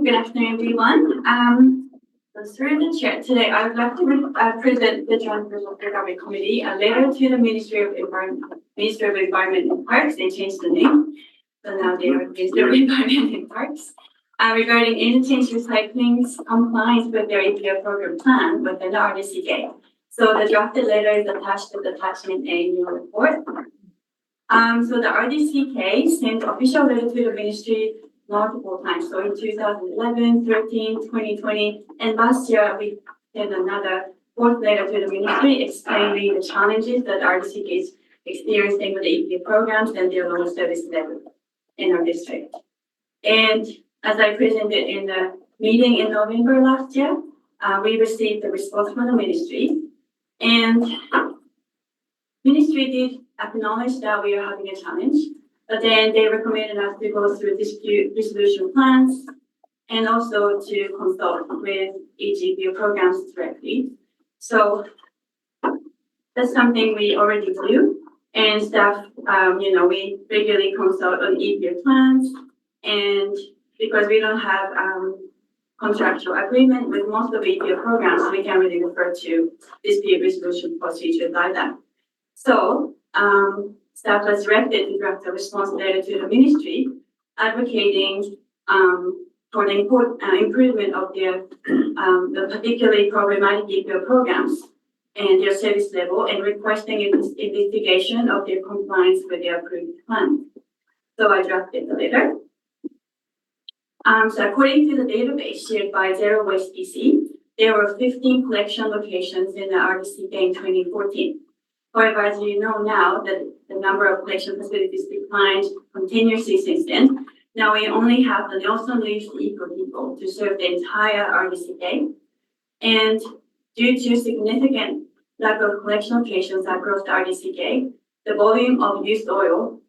Good afternoon, everyone. So through the chair today, I would like to present the Joint Government Committee a letter to the Ministry of Environment and Parks. They changed the name. So now they are Ministry of Environment and Parks, regarding interchange recycling's compliance with their EPA program plan within the RDCK. So the drafted letter is attached to the attachment A new report. So the RDCK sent official letter to the ministry multiple times. So in 2011, 13, 2020, and last year we sent another 4th letter to the ministry explaining the challenges that RDCK is experiencing with the EPA programs and their low service level in our district. And as I presented in the meeting in November last year, we received the response from the ministry, and ministry did acknowledge that we are having a challenge, but then they recommended us to go through dispute resolution plans and also to consult with each EPA programs directly. So that's something we already do. And staff, we regularly consult on EPA plans, and because we don't have contractual agreement with most of the EPA programs, we can really refer to dispute resolution procedures like that. So staff was directed to draft a response letter to the ministry advocating for the improvement of the particularly problematic EPA programs and their service level, and requesting investigation of their compliance with their approved plan. So I drafted the letter. So according to the database shared by Zero Waste BC, there were 15 collection locations in the RDCK in 2014. However, as you know now, that the number of collection facilities declined continuously since then. Now we only have the Nelson Leafs Eco Depot to serve the entire RDCK. And due to significant lack of collection locations across the RDCK, the volume of used oil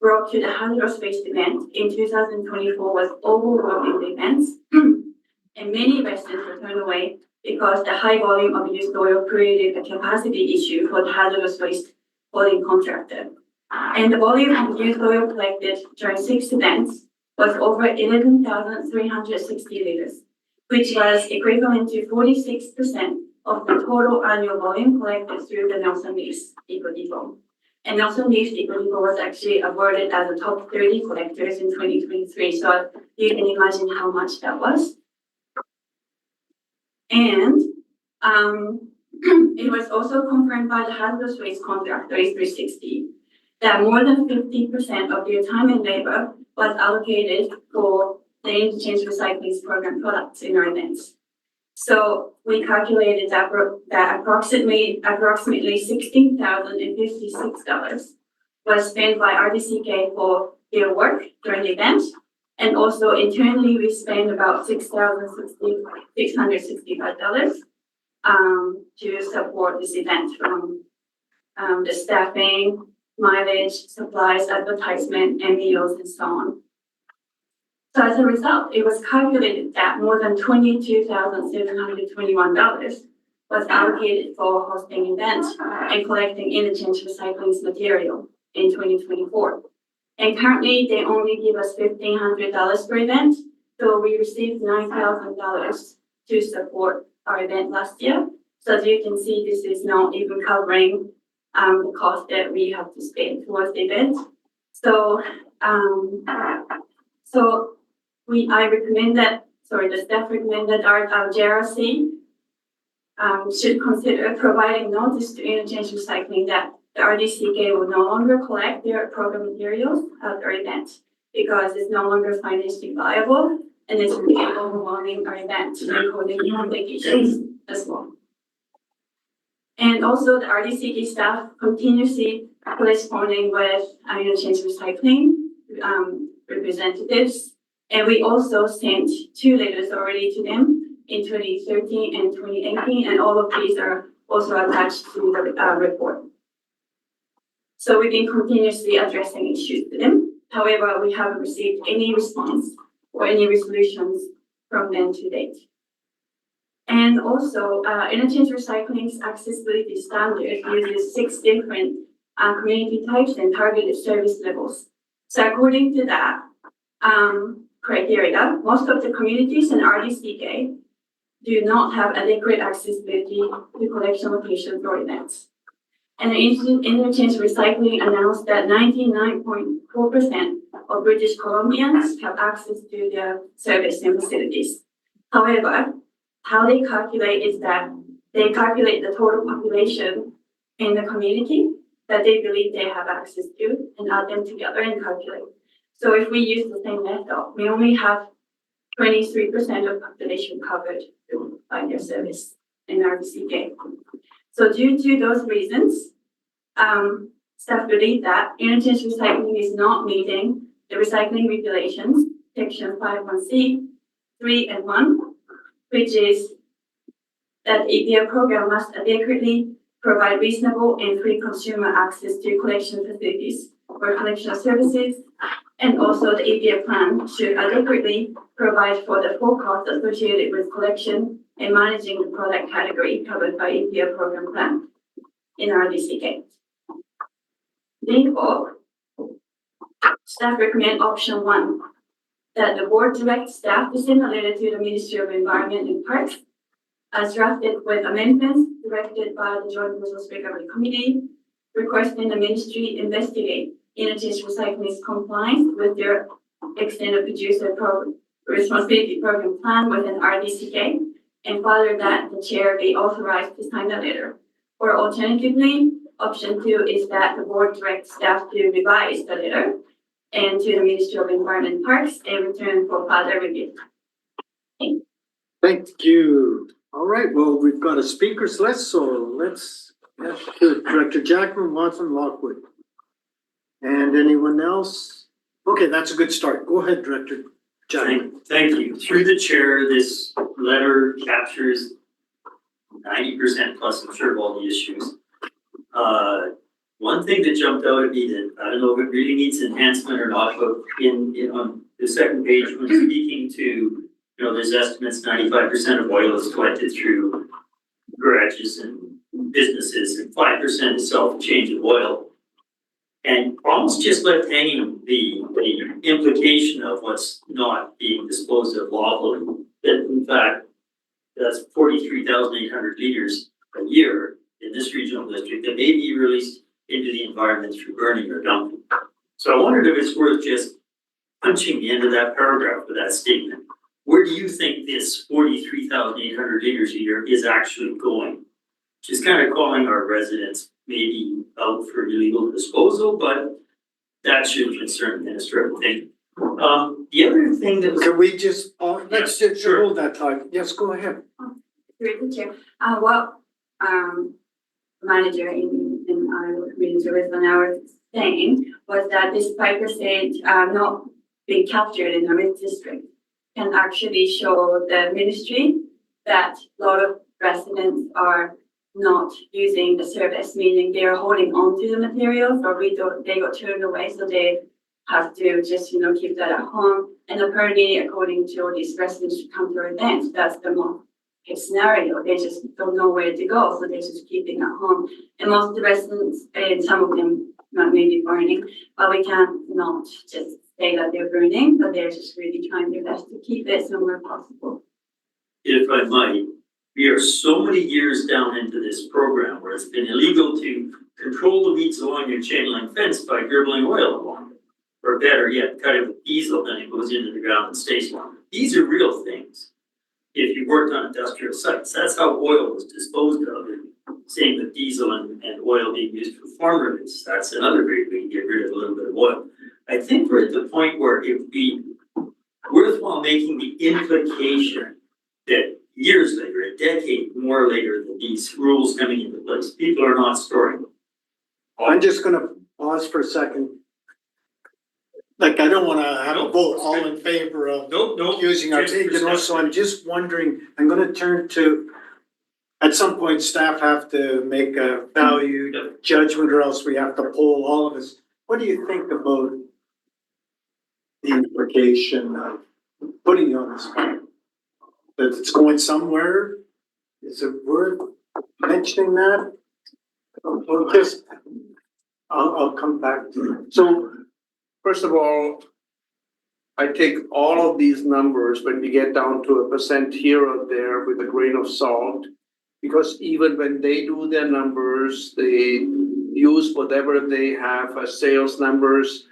brought to the hazardous waste event in 2024 was overwhelming events, and many residents were turned away because the high volume of used oil created a capacity issue for the hazardous waste hauling contractor. And the volume of used oil collected during 6 events was over 11,360 liters, which was equivalent to 46% of the total annual volume collected through the Nelson Leafs Eco Depot. And Nelson Leafs Eco Depot was actually awarded as a top 30 collectors in 2023. So you can imagine how much that was. And it was also confirmed by the hazardous waste contractor, A360, that more than 50% of their time and labor was allocated for the interchange recycling program products in our events. So we calculated that approximately $16,056 was spent by RDCK for their work during the event. And also internally, we spent about $6,665 to support this event, from the staffing, mileage, supplies, advertisement, and meals, and so on. So as a result, it was calculated that more than $22,721 was allocated for hosting events and collecting interchange recycling material in 2024. And currently, they only give us $1,500 per event, so we received $9,000 to support our event last year. So as you can see, this is not even covering the cost that we have to spend towards the event. So the staff recommend that our JRC should consider providing notice to Interchange Recycling that the RDCK will no longer collect their program materials at our event because it's no longer financially viable and it's really overwhelming our event, including obligations as well. And also the RDCK staff continuously corresponding with Interchange Recycling representatives. And we also sent 2 letters already to them in 2013 and 2018, and all of these are also attached to the report. So we've been continuously addressing issues to them. However, we haven't received any response or any resolutions from them to date. And also, Interchange Recycling's accessibility standard uses 6 different community types and targeted service levels. So according to that criteria, most of the communities in RDCK do not have adequate accessibility to collection locations or events. And Interchange Recycling announced that 99.4% of British Columbians have access to their service and facilities. However, how they calculate is that they calculate the total population in the community that they believe they have access to and add them together and calculate. So if we use the same method, we only have 23% of population covered by their service in RDCK. So due to those reasons, staff believe that Interchange Recycling is not meeting the recycling regulations, section 51C, 3 and 1, which is that the EPA program must adequately provide reasonable and free consumer access to collection facilities for collection services, and also the EPA plan should adequately provide for the full cost associated with collection and managing the product category covered by EPA program plan in RDCK. Therefore, staff recommend option 1, that the board direct staff to send a letter to the Ministry of Environment and Parks as drafted with amendments directed by the Joint Resource Recovery Committee, requesting the ministry investigate Interchange Recycling's compliance with their extended producer responsibility program plan within RDCK, and further that the chair be authorized to sign the letter. Or alternatively, option 2 is that the board directs staff to revise the letter and to the Ministry of Environment and Parks and return for further review. Thank you. All right, well, we've got a speakers list, so let's do Director Jackman, Watson, Lockwood. And anyone else? Okay, that's a good start. Go ahead, Director Jackman. Thank you. Through the chair, this letter captures 90% plus, I'm sure, of all the issues. One thing that jumped out at me that I don't know if it really needs enhancement or not, but on the second page, when speaking to, there's estimates 95% of oil is collected through garages and businesses, and 5% is self-change of oil. And almost just left hanging the implication of what's not being disposed of lawfully. That in fact, that's 43,800 liters a year in this regional district that may be released into the environment through burning or dumping. So I wondered if it's worth just punching the end of that paragraph with that statement. Where do you think this 43,800 liters a year is actually going? Just kind of calling our residents maybe out for illegal disposal, but that should concern the minister, I think. The other thing that was... Can we just, let's just sure. hold that time. Yes, go ahead. Through the chair, manager in our community with an hour saying was that this 5% not being captured in the Red District can actually show the ministry that a lot of residents are not using the service, meaning they are holding on to the materials or they got turned away, so they have to just keep that at home. And apparently, according to all these residents who come to our events, that's the most scenario. They just don't know where to go, so they're just keeping at home. And most of the residents, and some of them maybe burning, but we can't not just say that they're burning, but they're just really trying their best to keep it somewhere possible. If I might, We are so many years down into this program where it's been illegal to control the weeds along your chain link fence by dribbling oil along it. Or better yet, cut it with diesel, then it goes into the ground and stays long. These are real things. If you worked on industrial sites, that's how oil was disposed of. Same with diesel and oil being used for farm rivets. That's another great way to get rid of a little bit of oil. I think we're at the point where it would be worthwhile making the implication that years later, a decade more later, than these rules coming into place, people are not storing them. I'm just gonna pause for a second. Like, I don't wanna have a vote all in favor of Nope. using our, you know, so I'm just wondering, I'm gonna turn to, at some point, staff have to make a value judgment, or else we have to poll all of us. What do you think about the implication of putting you on the spot? That it's going somewhere? Is it worth mentioning that? Well, just, I'll come back to it. So, first of all, I take all of these numbers when we get down to a percent here or there with a grain of salt. Because even when they do their numbers, they use whatever they have as sales numbers.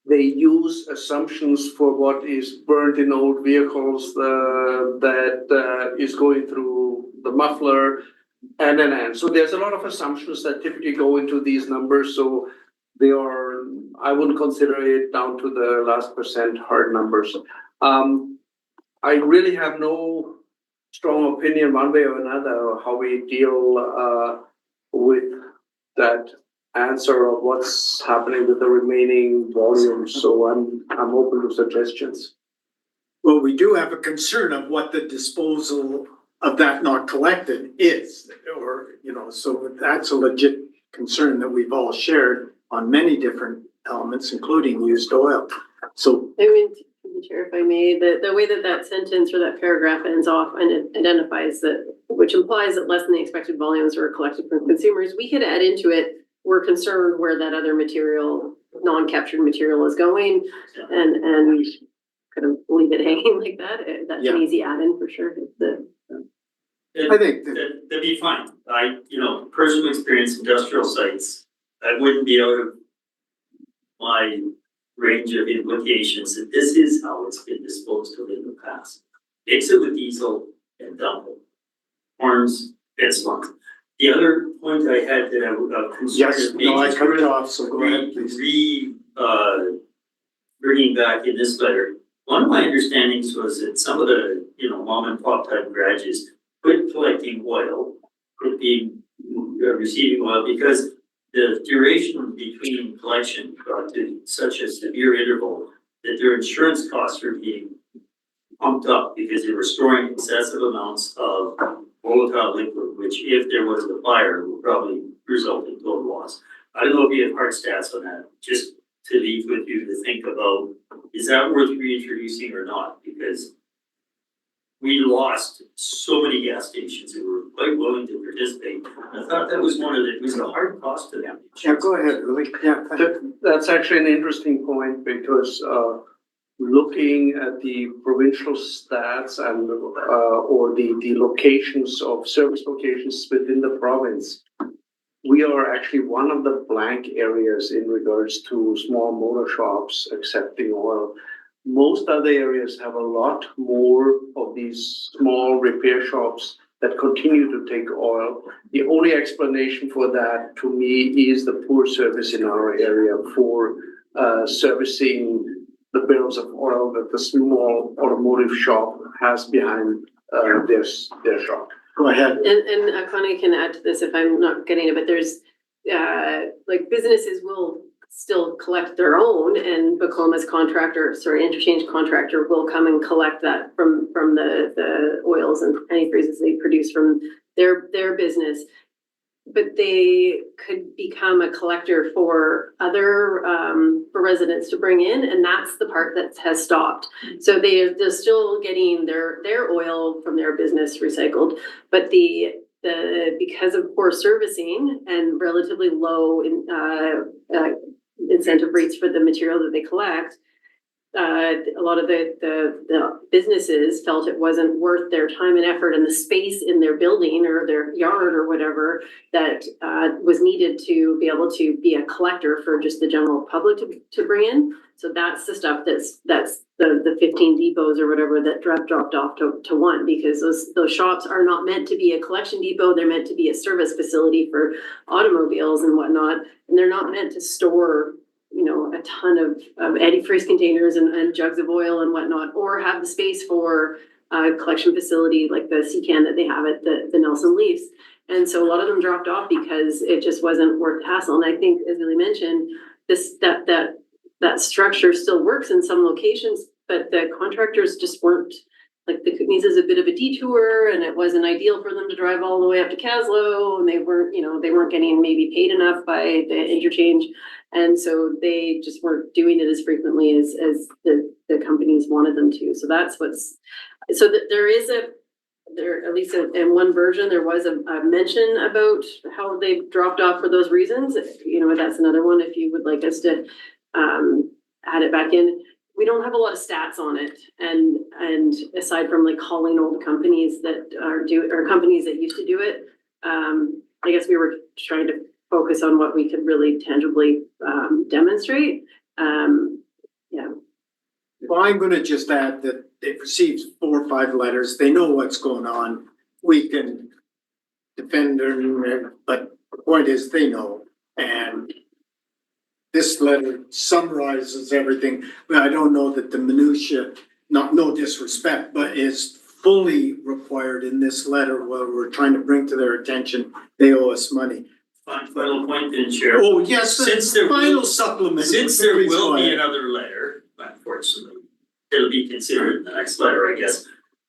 They use assumptions for what is burnt in old vehicles that is going through the muffler and. So there's a lot of assumptions that typically go into these numbers. So they are, I wouldn't consider it down to the last percent hard numbers. I really have no strong opinion one way or another how we deal with that answer of what's happening with the remaining volumes. So I'm open to suggestions. Well, we do have a concern of what the disposal of that not collected is, or, you know, so that's a legit concern that we've all shared on many different elements, including used oil. So, I mean, Chair, if I may, the way that sentence or that paragraph ends off and it identifies that, which implies that less than the expected volumes were collected from consumers, we could add into it, we're concerned where that other material, non-captured material is going, and kind of leave it hanging like that. That's an easy add-in for sure. I think that'd be fine. Personal experience, industrial sites, I wouldn't be out of my range of implications that this is how it's been disposed of in the past. Mix it with diesel and dump it. Horns, it's lump. The other point I had that I would concern is maybe I cut it off, so go ahead, please. Bringing back in this letter, one of my understandings was that some of the, mom and pop type garages quit collecting oil, quit being receiving oil because the duration between collection got to such a severe interval that their insurance costs were being pumped up because they were storing excessive amounts of volatile liquid, which if there was a fire would probably result in total loss. I don't know if you have hard stats on that, just to leave with you to think about, is that worth reintroducing or not? Because we lost so many gas stations who were quite willing to participate. I thought that was it was a hard cost to them. Yeah, go ahead, Louis. Yeah. That's actually an interesting point because looking at the provincial stats and or the locations of service locations within the province, we are actually one of the blank areas in regards to small motor shops accepting oil. Most other areas have a lot more of these small repair shops that continue to take oil. The only explanation for that, to me, is the poor service in our area for servicing the barrels of oil that the small automotive shop has behind their shop. Go ahead. And Connie can add to this if I'm not getting it, but there's businesses will still collect their own, and Bacoma's interchange contractor will come and collect that from the oils and antifreezes they produce from their business. But they could become a collector for other for residents to bring in, and that's the part that has stopped. So they're still getting their oil from their business recycled, but because of poor servicing and relatively low incentive rates for the material that they collect, a lot of the businesses felt it wasn't worth their time and effort and the space in their building or their yard or whatever that was needed to be able to be a collector for just the general public to bring in. So that's the stuff that's the 15 depots or whatever that dropped off to one, because those shops are not meant to be a collection depot. They're meant to be a service facility for automobiles and whatnot, and they're not meant to store, you know, a ton of antifreeze containers and jugs of oil and whatnot, or have the space for a collection facility like the CCAN that they have at the Nelson Leafs. And so a lot of them dropped off because it just wasn't worth the hassle. And I think, as Lily mentioned, that structure still works in some locations, but the contractors just weren't, like, the Kootenays is a bit of a detour, and it wasn't ideal for them to drive all the way up to Caslow, and they weren't getting maybe paid enough by the interchange. And so they just weren't doing it as frequently as the companies wanted them to. So that's so that there, at least in one version, there was a mention about how they dropped off for those reasons. You know, that's another one if you would like us to add it back in. We don't have a lot of stats on it, and aside from like calling old companies that or companies that used to do it, I guess we were trying to focus on what we could really tangibly demonstrate. Yeah. Well, I'm gonna just add that they've received 4 or 5 letters. They know what's going on. We can defend them, but the point is they know. And this letter summarizes everything, but I don't know that the minutia, no disrespect, but is fully required in this letter where we're trying to bring to their attention, they owe us money. Final point then, Chair. Oh, yes, Since there final will- supplement. Since there Please will go be ahead. another letter, unfortunately, it'll be considered in the next letter, I guess.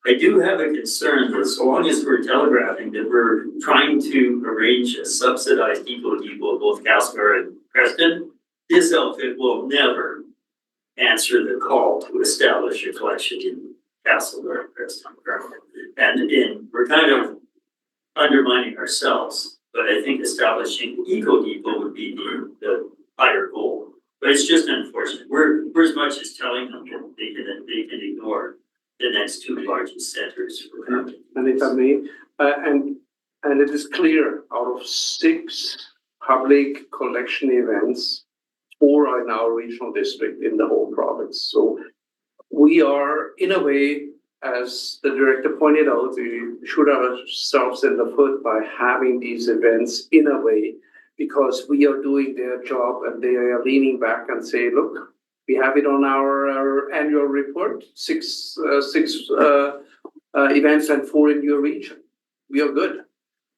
I do have a concern that so long as we're telegraphing that we're trying to arrange a subsidized depot both Castlegar and Preston, this outfit will never answer the call to establish a collection in Castlegar and Preston. And we're kind of undermining ourselves, but I think establishing Eco Depot would be the higher goal. But it's just unfortunate. We're as much as telling them that they can ignore the next 2 largest centers for company. And if I may, and it is clear, out of 6 public collection events, 4 are in our regional district in the whole province. So we are, in a way, as the director pointed out, we shoot ourselves in the foot by having these events in a way, because we are doing their job and they are leaning back and say, look, we have it on our annual report, 6 events and 4 in your region. We are good.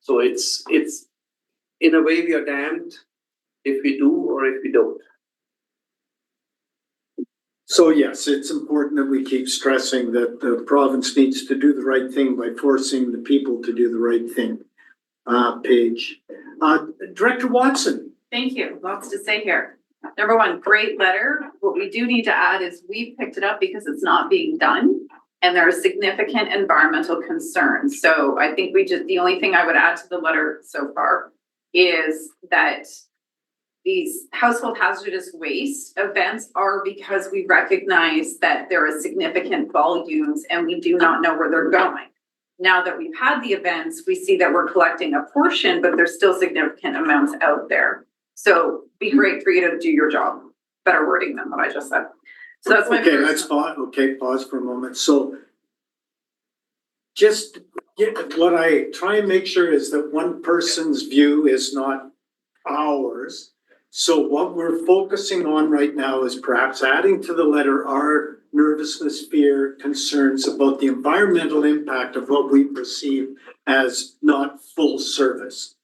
So it's in a way we are damned if we do or if we don't. So yes, it's important that we keep stressing that the province needs to do the right thing by forcing the people to do the right thing. Paige. Director Watson. Thank you. Lots to say here. Number one, great letter. What we do need to add is we picked it up because it's not being done and there are significant environmental concerns. So I think the only thing I would add to the letter so far is that these household hazardous waste events are because we recognize that there are significant volumes and we do not know where they're going. Now that we've had the events, we see that we're collecting a portion, but there's still significant amounts out there. So be great for you to do your job. Better wording than what I just said. So that's my Okay, first. let's pause. Okay, pause for a moment. So just what I try and make sure is that one person's view is not ours. So what we're focusing on right now is perhaps adding to the letter our nervousness, fear, concerns about the environmental impact of what we perceive as not full service.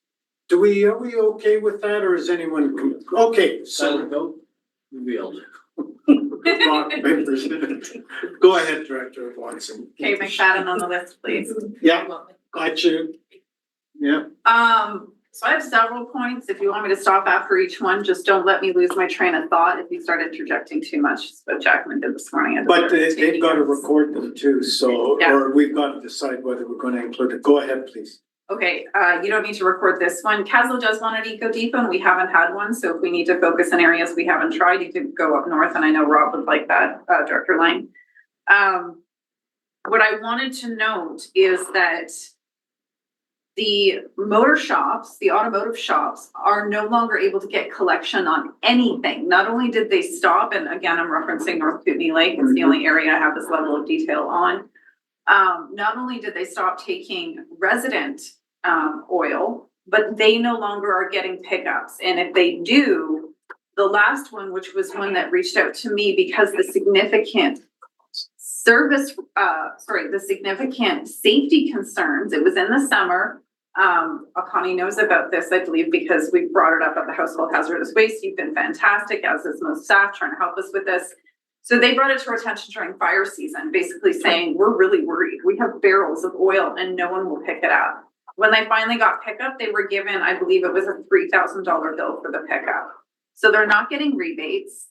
Are we okay with that, or is anyone, okay, so. Revealed. Go ahead, Director Watson. Okay, McFadden on the list, please. Yeah, got you. Yeah. So I have several points. If you want me to stop after each one, just don't let me lose my train of thought if you start interjecting too much. That's what Jacqueline did this morning. But they've got to record them too, so, Yeah. or we've got to decide whether we're going to include it. Go ahead, please. Okay, you don't need to record this one. Caslo does want an Eco Depot and we haven't had one, so if we need to focus in areas we haven't tried, you could go up north, and I know Rob would like that, Director Lang. What I wanted to note is that the motor shops, the automotive shops, are no longer able to get collection on anything. Not only did they stop, and again, I'm referencing North Kootenay Lake, it's the only area I have this level of detail on. Not only did they stop taking resident oil, but they no longer are getting pickups. And if they do, the last one, which was one that reached out to me because the significant the significant safety concerns, it was in the summer. Connie knows about this, I believe, because we brought it up at the Household Hazardous Waste. You've been fantastic, as is most staff, trying to help us with this. So they brought it to our attention during fire season, basically saying, we're really worried. We have barrels of oil and no one will pick it up. When they finally got pickup, they were given, I believe it was a $3,000 bill for the pickup. So they're not getting rebates.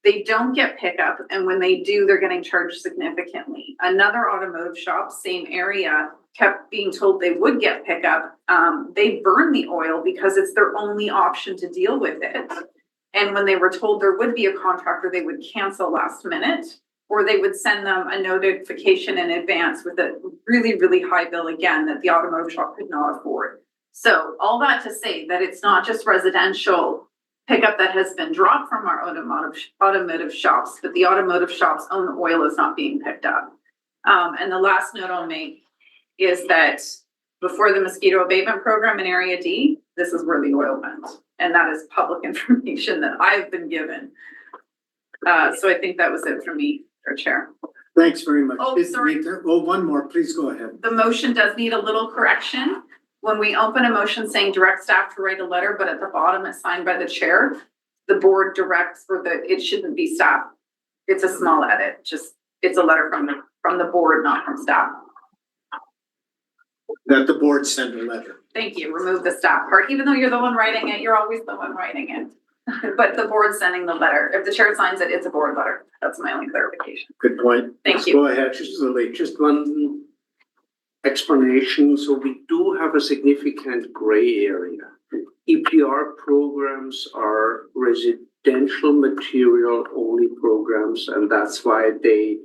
They don't get pickup. And when they do, they're getting charged significantly. Another automotive shop, same area, kept being told they would get pickup. They burn the oil because it's their only option to deal with it. And when they were told there would be a contractor, they would cancel last minute, or they would send them a notification in advance with a really, really high bill again that the automotive shop could not afford. So all that to say that it's not just residential pickup that has been dropped from our automotive shops, but the automotive shops' own oil is not being picked up. And the last note I'll make is that before the mosquito abatement program in Area D, this is where the oil went. And that is public information that I've been given. So I think that was it for me, Chair. Thanks very much. Oh, sorry. One more, please go ahead. The motion does need a little correction. When we open a motion saying direct staff to write a letter, but at the bottom it's signed by the chair, the board directs it shouldn't be staff. It's a small edit, it's a letter from the board, not from staff. That the board send a letter. Thank you. Remove the staff part. Even though you're the one writing it, you're always the one writing it. But the board's sending the letter. If the chair signs it, it's a board letter. That's my only clarification. Good point. Thank you. Go ahead, Lily, just one explanation. So we do have a significant gray area. EPR programs are residential material only programs, and that's why they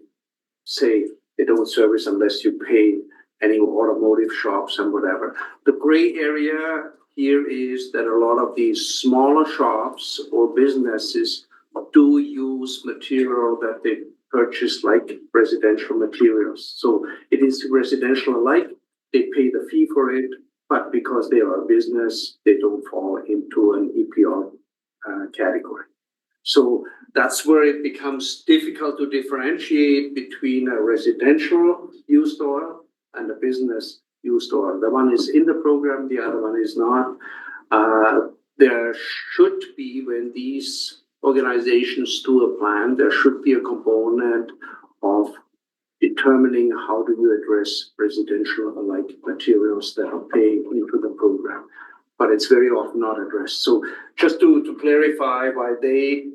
say they don't service unless you pay any automotive shops and whatever. The gray area here is that a lot of these smaller shops or businesses do use material that they purchase like residential materials. So it is residential alike. They pay the fee for it, but because they are a business, they don't fall into an EPR category. So that's where it becomes difficult to differentiate between a residential used oil and a business used oil. The one is in the program, the other one is not. There should be, when these organizations do a plan, there should be a component of determining how do you address residential alike materials that are paying into the program. But it's very often not addressed. So just to clarify why they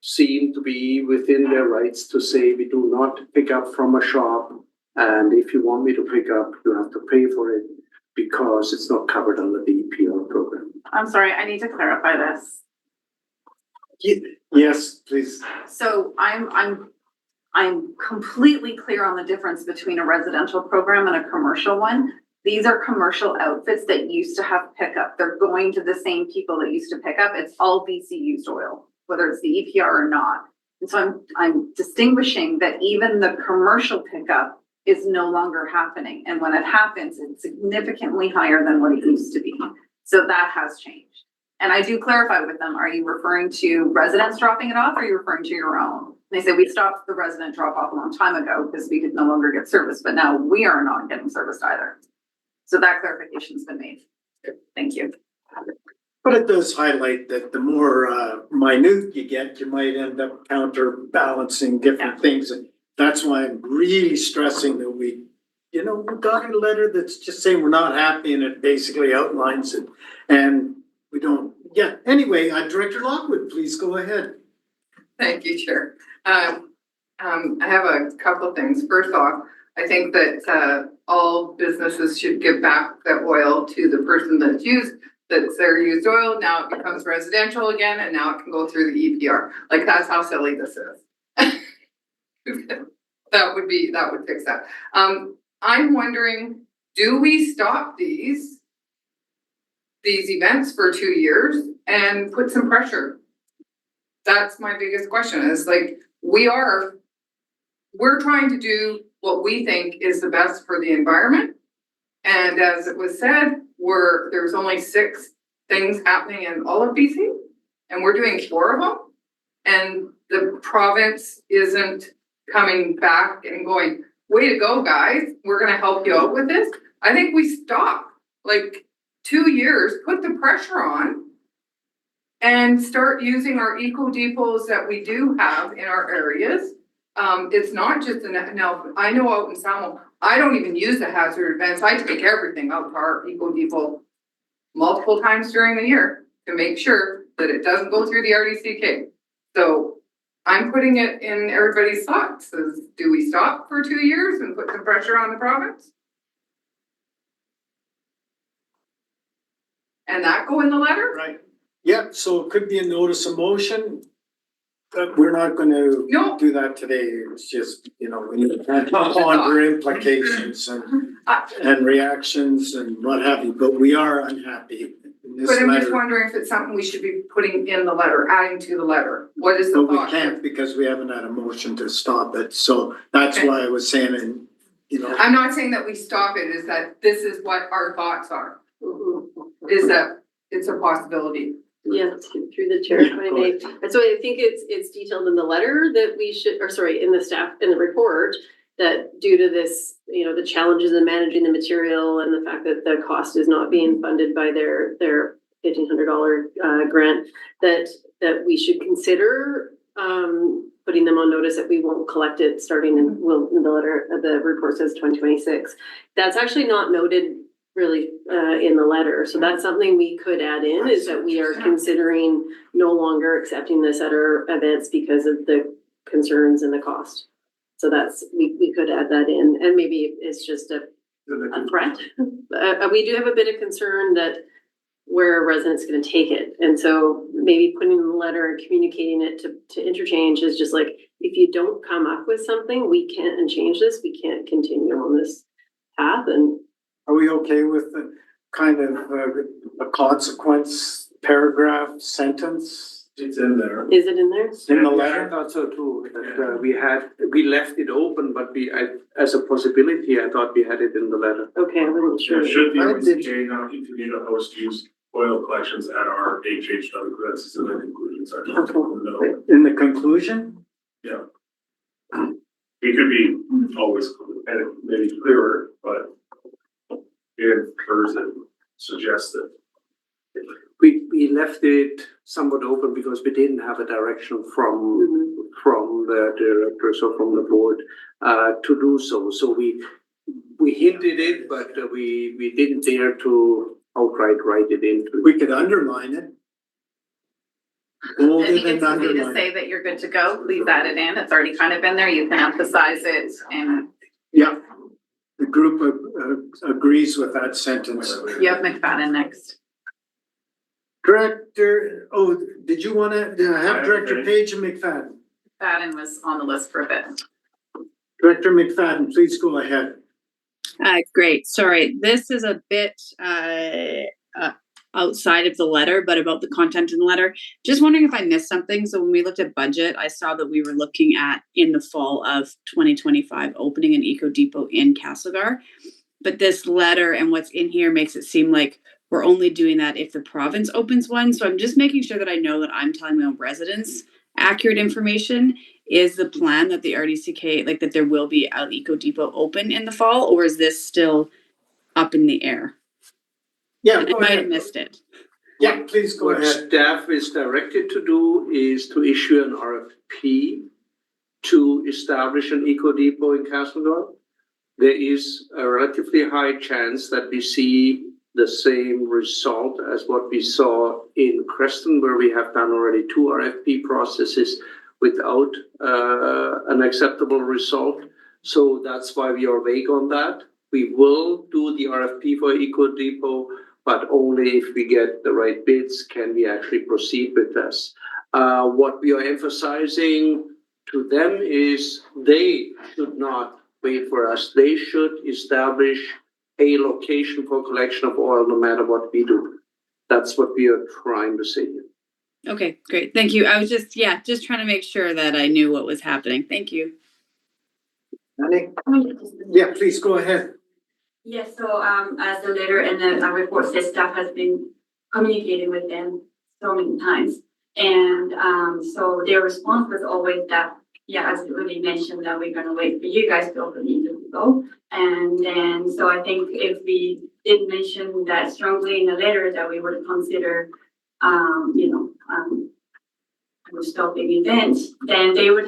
seem to be within their rights to say we do not pick up from a shop, and if you want me to pick up, you have to pay for it because it's not covered under the EPR program. I'm sorry, I need to clarify this. Yes, please. So I'm completely clear on the difference between a residential program and a commercial one. These are commercial outfits that used to have pickup. They're going to the same people that used to pick up. It's all BC used oil, whether it's the EPR or not. And so I'm distinguishing that even the commercial pickup is no longer happening. And when it happens, it's significantly higher than what it used to be. So that has changed. And I do clarify with them, are you referring to residents dropping it off or are you referring to your own? And they say we stopped the resident drop off a long time ago because we could no longer get service, but now we are not getting serviced either. So that clarification's been made. Thank you. But it does highlight that the more minute you get, you might end up counterbalancing different things. And that's why I'm really stressing that we got a letter that's just saying we're not happy and it basically outlines it. And we don't, anyway, Director Lockwood, please go ahead. Thank you, Chair. I have a couple of things. First off, I think that, all businesses should give back the oil to the person that's their used oil. Now it becomes residential again, and now it can go through the EPR. Like, that's how silly this is. That would fix that. I'm wondering, do we stop these events for 2 years and put some pressure? That's my biggest question, is like, we're trying to do what we think is the best for the environment. And as it was said, there's only 6 things happening in all of BC, and we're doing 4 of them. And the province isn't coming back and going, way to go, guys, we're gonna help you out with this. I think we stop, like, 2 years, put the pressure on, and start using our eco depots that we do have in our areas. It's not just now, I know out in Salmo, I don't even use the hazard events. I take everything out to our eco depot multiple times during the year to make sure that it doesn't go through the RDCK. So I'm putting it in everybody's thoughts. Do we stop for 2 years and put some pressure on the province? And that go in the letter? Right. Yeah, so it could be a notice of motion. But we're not gonna No. do that today. It's just, we need to ponder implications and reactions and what have you, but we are unhappy in this But I'm just letter. wondering if it's something we should be putting in the letter, adding to the letter. What is the But we thought? can't because we haven't had a motion to stop it, so that's Okay. why I was saying, and, I'm not saying that we stop it, is that this is what our thoughts are, Mhm. is that it's a possibility. Yeah, through the chair, if I may. And so I think it's detailed in the letter that we should, or sorry, in the report, that due to this, the challenges in managing the material and the fact that the cost is not being funded by their $1,500 grant, that we should consider putting them on notice that we won't collect it starting in the letter, the report says 2026. That's actually not noted really in the letter. So that's something we could add in, is that we are considering no longer accepting this at our events because of the concerns and the cost. So we could add that in, and maybe it's just a threat. We do have a bit of concern that where a resident's gonna take it. And so maybe putting in the letter and communicating it to interchange is just like, if you don't come up with something, we can't and change this, we can't continue on this path. And are we okay with the kind of a consequence paragraph sentence? It's in there. is it in there? In the I letter? thought so too, that we left it open, but as a possibility, I thought we had it in the letter. Okay, I wasn't sure. Should the I did- OCA now continue to host used oil collections at our HHW, that's in the conclusion section. No, In the conclusion? yeah. It could be always, and maybe clearer, but it occurs and suggests that. We left it somewhat open because we didn't have a direction from the directors or from the board to do so. So we hinted it, but we didn't dare to outright write it into. We could underline it. I Bold think it it's and easy to underline say it. that you're good to go, please add it in, it's already kind of in there, you can emphasize it, and Yeah, the group agrees with that sentence. you have McFadden next. Director, did you wanna have Director Okay. Page and McFadden? McFadden was on the list for a bit. Director McFadden, please go ahead. Great. Sorry, this is a bit outside of the letter, but about the content in the letter. Just wondering if I missed something. So when we looked at budget, I saw that we were looking at in the fall of 2025 opening an eco depot in Castlegar. But this letter and what's in here makes it seem like we're only doing that if the province opens one. So I'm just making sure that I know that I'm telling my own residents accurate information. Is the plan that the RDCK, like that there will be an eco depot open in the fall, or is this still up in the air? Yeah, I go might have ahead. missed it. Yeah, please go What ahead. staff is directed to do is to issue an RFP to establish an eco depot in Castlegar. There is a relatively high chance that we see the same result as what we saw in Creston, where we have done already 2 RFP processes without an acceptable result. So that's why we are vague on that. We will do the RFP for Eco Depot, but only if we get the right bids can we actually proceed with this. What we are emphasizing to them is they should not wait for us. They should establish a location for collection of oil no matter what we do. That's what we are trying to say here. Okay, great. Thank you. I was just trying to make sure that I knew what was happening. Thank you. Annie? Yeah, please go ahead. Yes, so as the letter and the report says, staff has been communicating with them so many times. And so their response was always that, yeah, as Uli mentioned, that we're gonna wait for you guys to open Eco Depot. And then, so I think if we did mention that strongly in the letter that we would consider, stopping events, then they will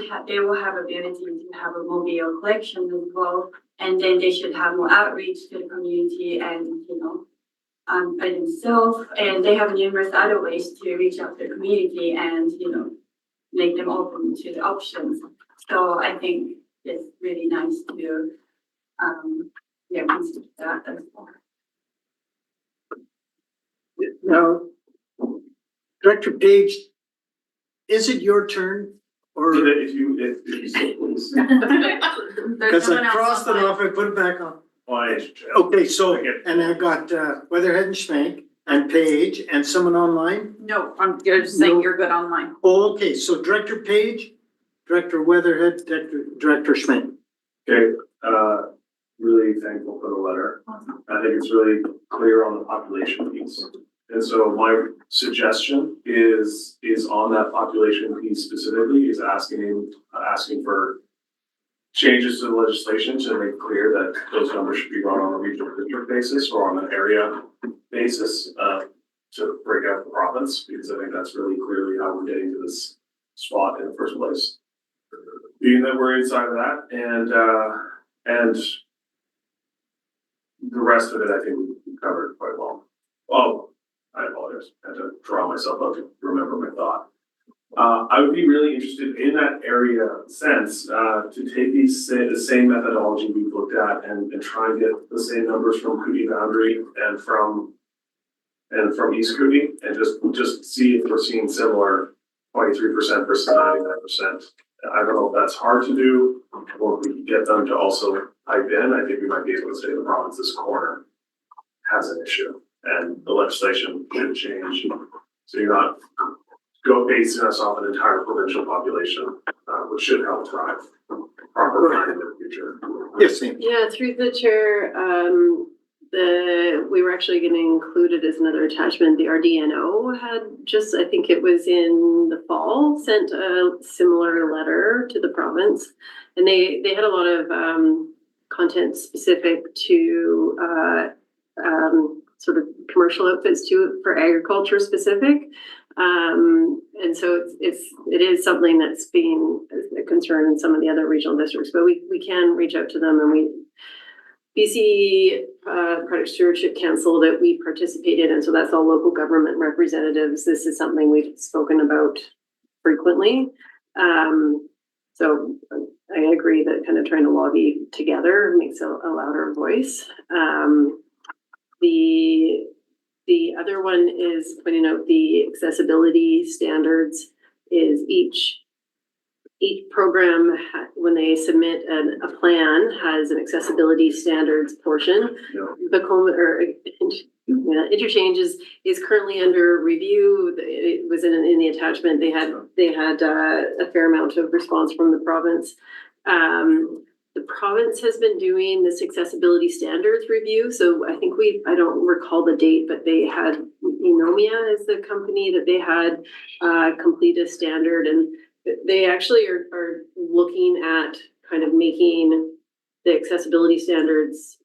have ability to have a mobile collection as well. And then they should have more outreach to the community and, by themselves. And they have numerous other ways to reach out to the community and, make them open to the options. So I think it's really nice to, consider that as well. Now, Director Page, is it your turn or? If you so please. Because I crossed it off, I put it back on. Why? Okay, so, and I got Weatherhead and Schmank and Page and someone online. No, I'm just saying you're good online. Oh, okay, so Director Page, Director Weatherhead, Director Schmank. Okay, really thankful for the letter. I think it's really clear on the population piece. And so my suggestion is on that population piece specifically is asking for changes to the legislation to make clear that those numbers should be run on a regional district basis or on an area basis, to break out the province, because I think that's really clearly how we're getting to this spot in the first place. Being that we're inside of that and the rest of it, I think we covered quite well. Oh, I apologize. I had to draw myself up to remember my thought. I would be really interested in that area sense to take the same methodology we've looked at and try and get the same numbers from Kootenay Boundary and from East Kootenay and just see if we're seeing similar 23% versus 99%. I don't know if that's hard to do or if we can get them to also pipe in. I think we might be able to say the province's corner has an issue and the legislation should change. So you're not basing us off an entire provincial population, which should help drive proper planning in the future. Yes, Amy. Yeah, through the chair, we were actually going to include it as another attachment. The RDNO had just, I think it was in the fall, sent a similar letter to the province, and they had a lot of content specific to sort of commercial outfits too, for agriculture specific. And so it is something that's being a concern in some of the other regional districts, but we can reach out to them, and BC Product Stewardship Council that we participated in, so that's all local government representatives. This is something we've spoken about frequently. So I agree that kind of trying to lobby together makes a louder voice. The other one is pointing out the accessibility standards is each program, when they submit a plan, has an accessibility standards portion. The interchange is currently under review. It was in the attachment. They had a fair amount of response from the province. The province has been doing this accessibility standards review. So I think I don't recall the date, but they had Enomia as the company that they had complete a standard, and they actually are looking at kind of making the accessibility standards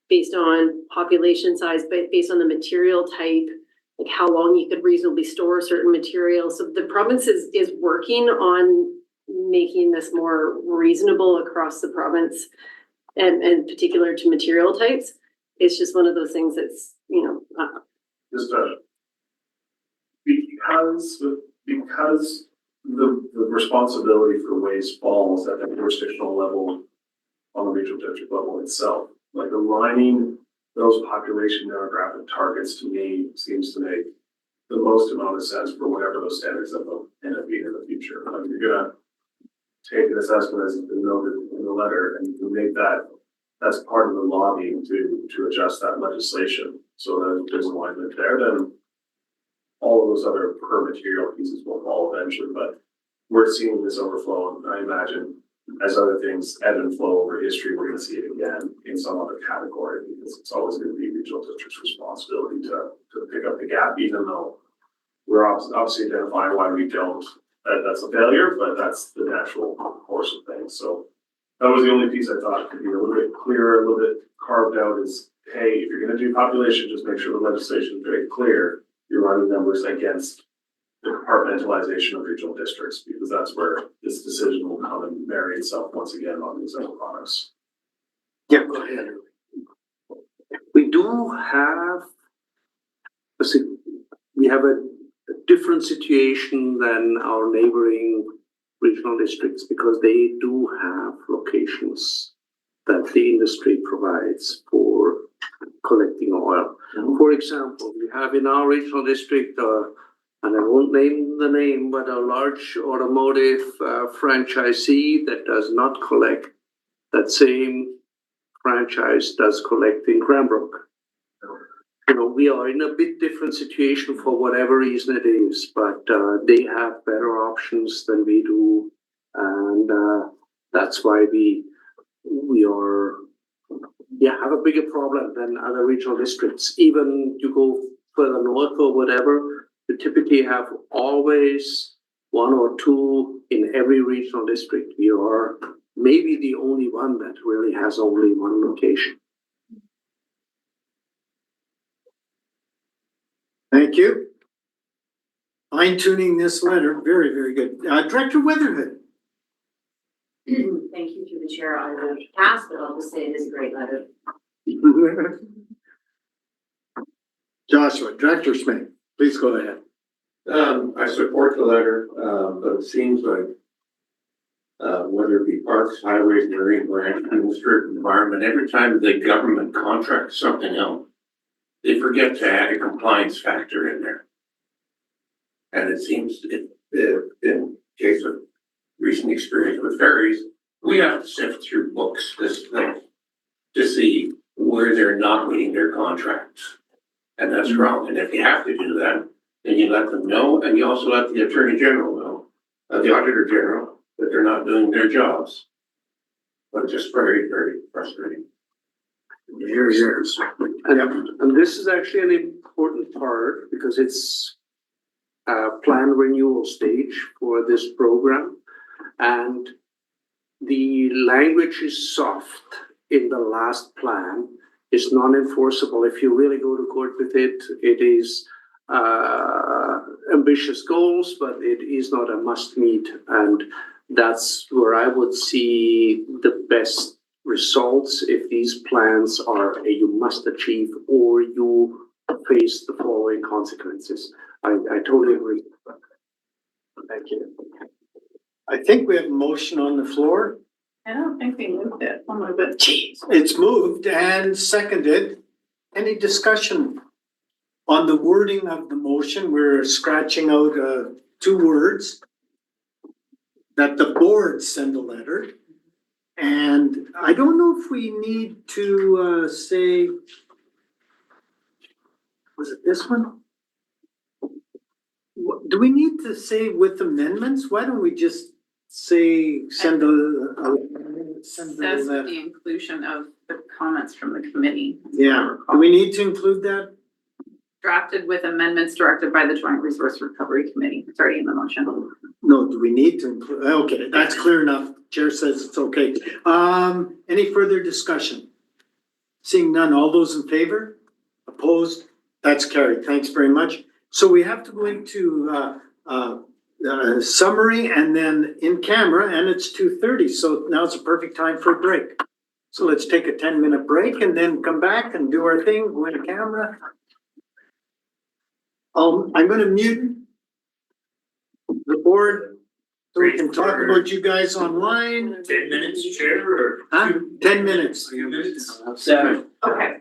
based on population size, but based on the material type, like how long you could reasonably store certain materials. So the province is working on making this more reasonable across the province and particular to material types. It's just one of those things that's, Just because the responsibility for waste falls at the jurisdictional level on the regional district level itself. Like aligning those population demographic targets to me seems to make the most amount of sense for whatever those standards end up being in the future. Like you're gonna take an assessment as noted in the letter and you can make that as part of the lobbying to adjust that legislation so that there's alignment there, then all of those other per material pieces will fall eventually, but we're seeing this overflow, and I imagine as other things ebb and flow over history, we're gonna see it again in some other category, because it's always gonna be regional district's responsibility to pick up the gap, even though we're obviously identifying why we don't. That's a failure, but that's the natural course of things, so that was the only piece I thought could be a little bit clearer, a little bit carved out is, hey, if you're gonna do population, just make sure the legislation is very clear. You're running numbers against the compartmentalization of regional districts, because that's where this decision will come and marry itself once again on these other products. Yeah, go ahead. We do have, we have a different situation than our neighboring regional districts because they do have locations that the industry provides for collecting oil. For example, we have in our regional district, and I won't name the name, but a large automotive franchisee that does not collect. That same franchise does collect in Cranbrook. You know, we are in a bit different situation for whatever reason it is, but they have better options than we do, and that's why we are have a bigger problem than other regional districts. Even you go further north or whatever, you typically have always one or two in every regional district. We are maybe the only one that really has only one location. Thank you. Fine tuning this letter, very, very good. Director Weatherhood. Thank you through the chair. I will pass, but I'll just say it is a great letter. Joshua, Director Smith, please go ahead. I support the letter, but it seems like whether it be parks, highways, marine branch, administrative environment, every time the government contracts something else, they forget to add a compliance factor in there. And it seems in case of recent experience with ferries, we have to sift through books this thing to see where they're not meeting their contracts. And that's wrong. And if you have to do that, then you let them know, and you also let the Attorney General know, the Auditor General, that they're not doing their jobs. But just very, very frustrating. Years. And this is actually an important part because it's a plan renewal stage for this program. And the language is soft in the last plan. It's non-enforceable. If you really go to court with it, it is ambitious goals, but it is not a must meet. And that's where I would see the best results if these plans are a you must achieve or you face the following consequences. I totally agree. Thank you. I think we have a motion on the floor. I don't think we moved it. Oh my god, jeez. It's moved and seconded. Any discussion on the wording of the motion? We're scratching out two words. That the board send a letter. And I don't know if we need to say, was it this one? Do we need to say with amendments? Why don't we just say send a Says with the inclusion of the comments from the committee. Yeah, do we need to include that? Drafted with amendments directed by the Joint Resource Recovery Committee. It's already in the motion. No, do we need to include? Okay, that's clear enough. Chair says it's okay. Any further discussion? Seeing none, all those in favor? Opposed? That's carried. Thanks very much. So we have to go into summary and then in camera, and it's 2:30. So now's the perfect time for a break. So let's take a 10-minute break and then come back and do our thing, go into camera. I'm gonna mute the board So we can talk about you guys online. 10 minutes, Chair, or? Huh? 10 minutes. 2 minutes? 7. Okay,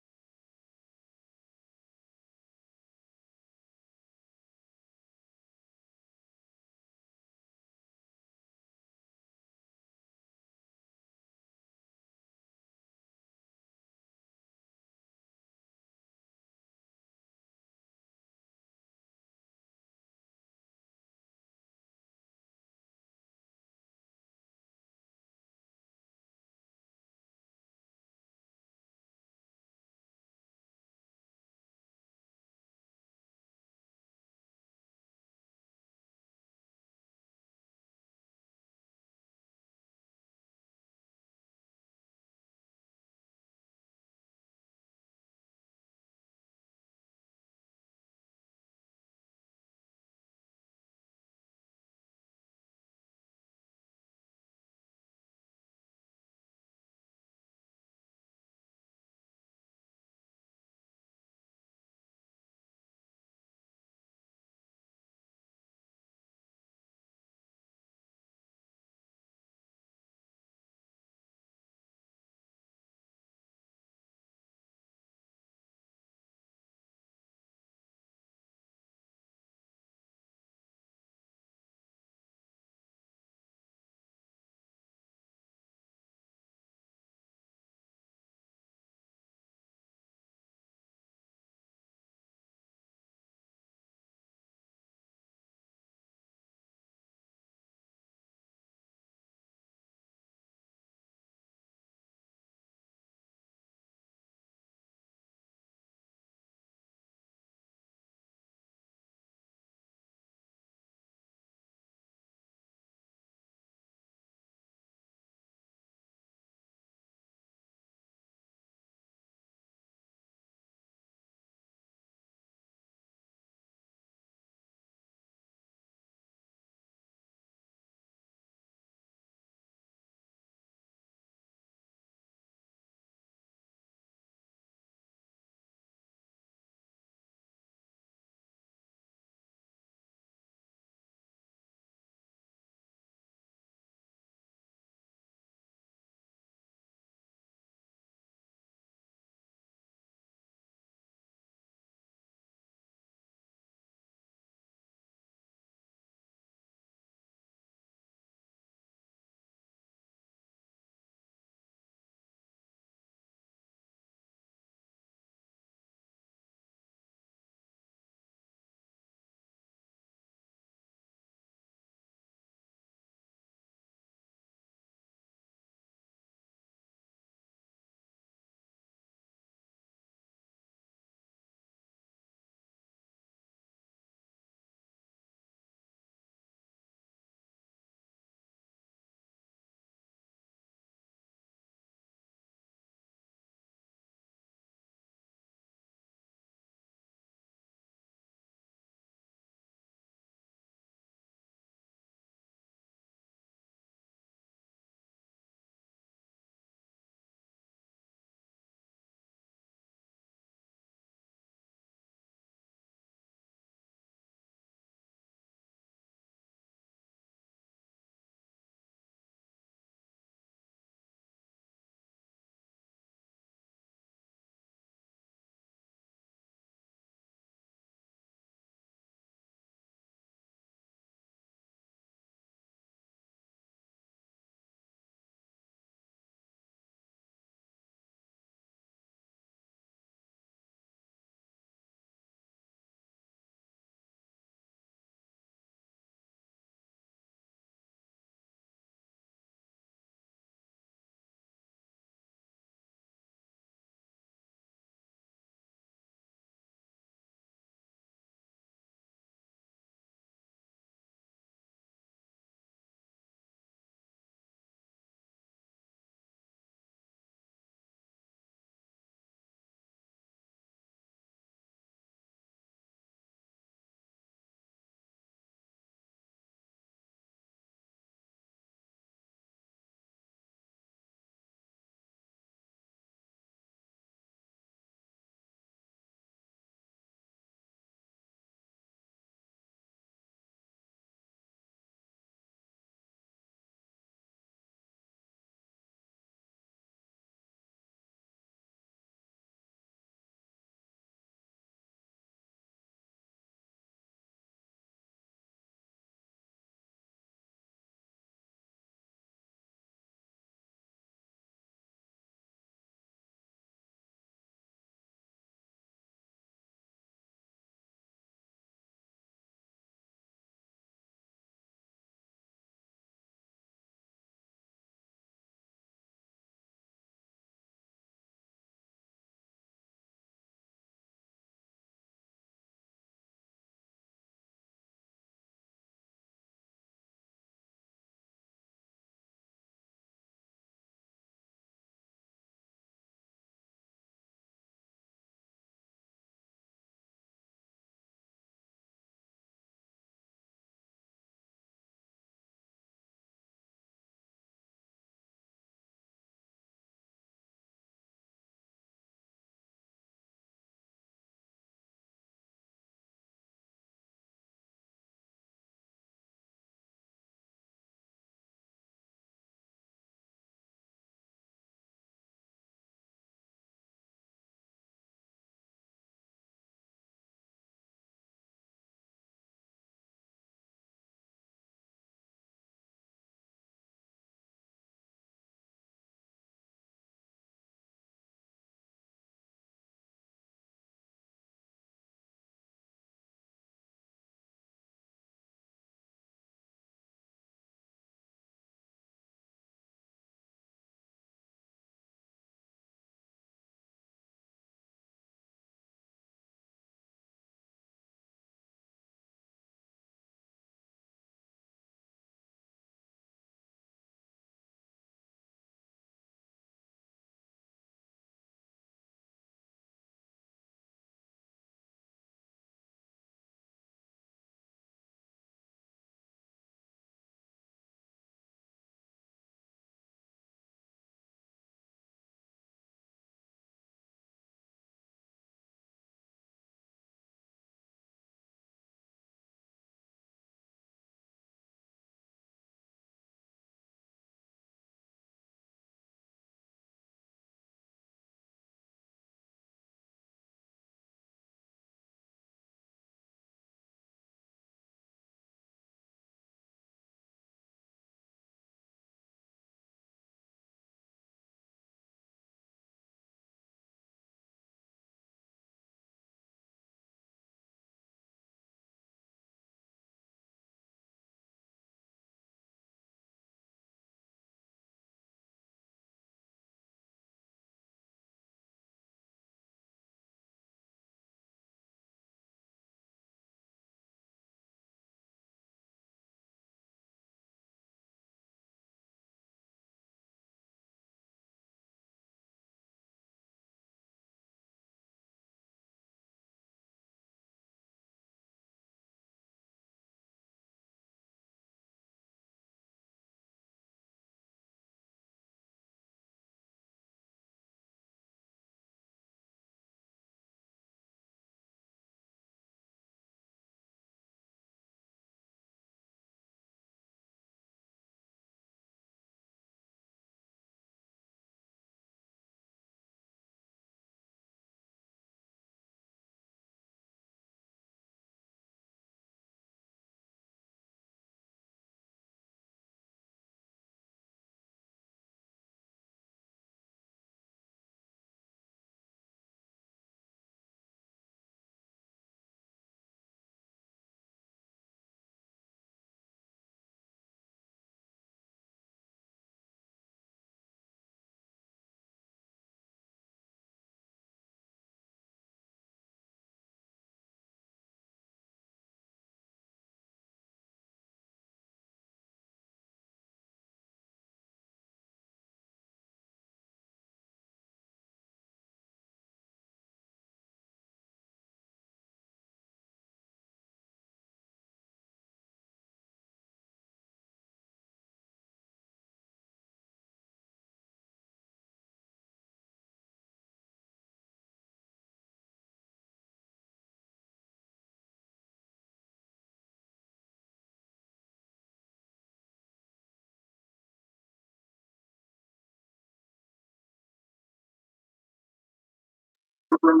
How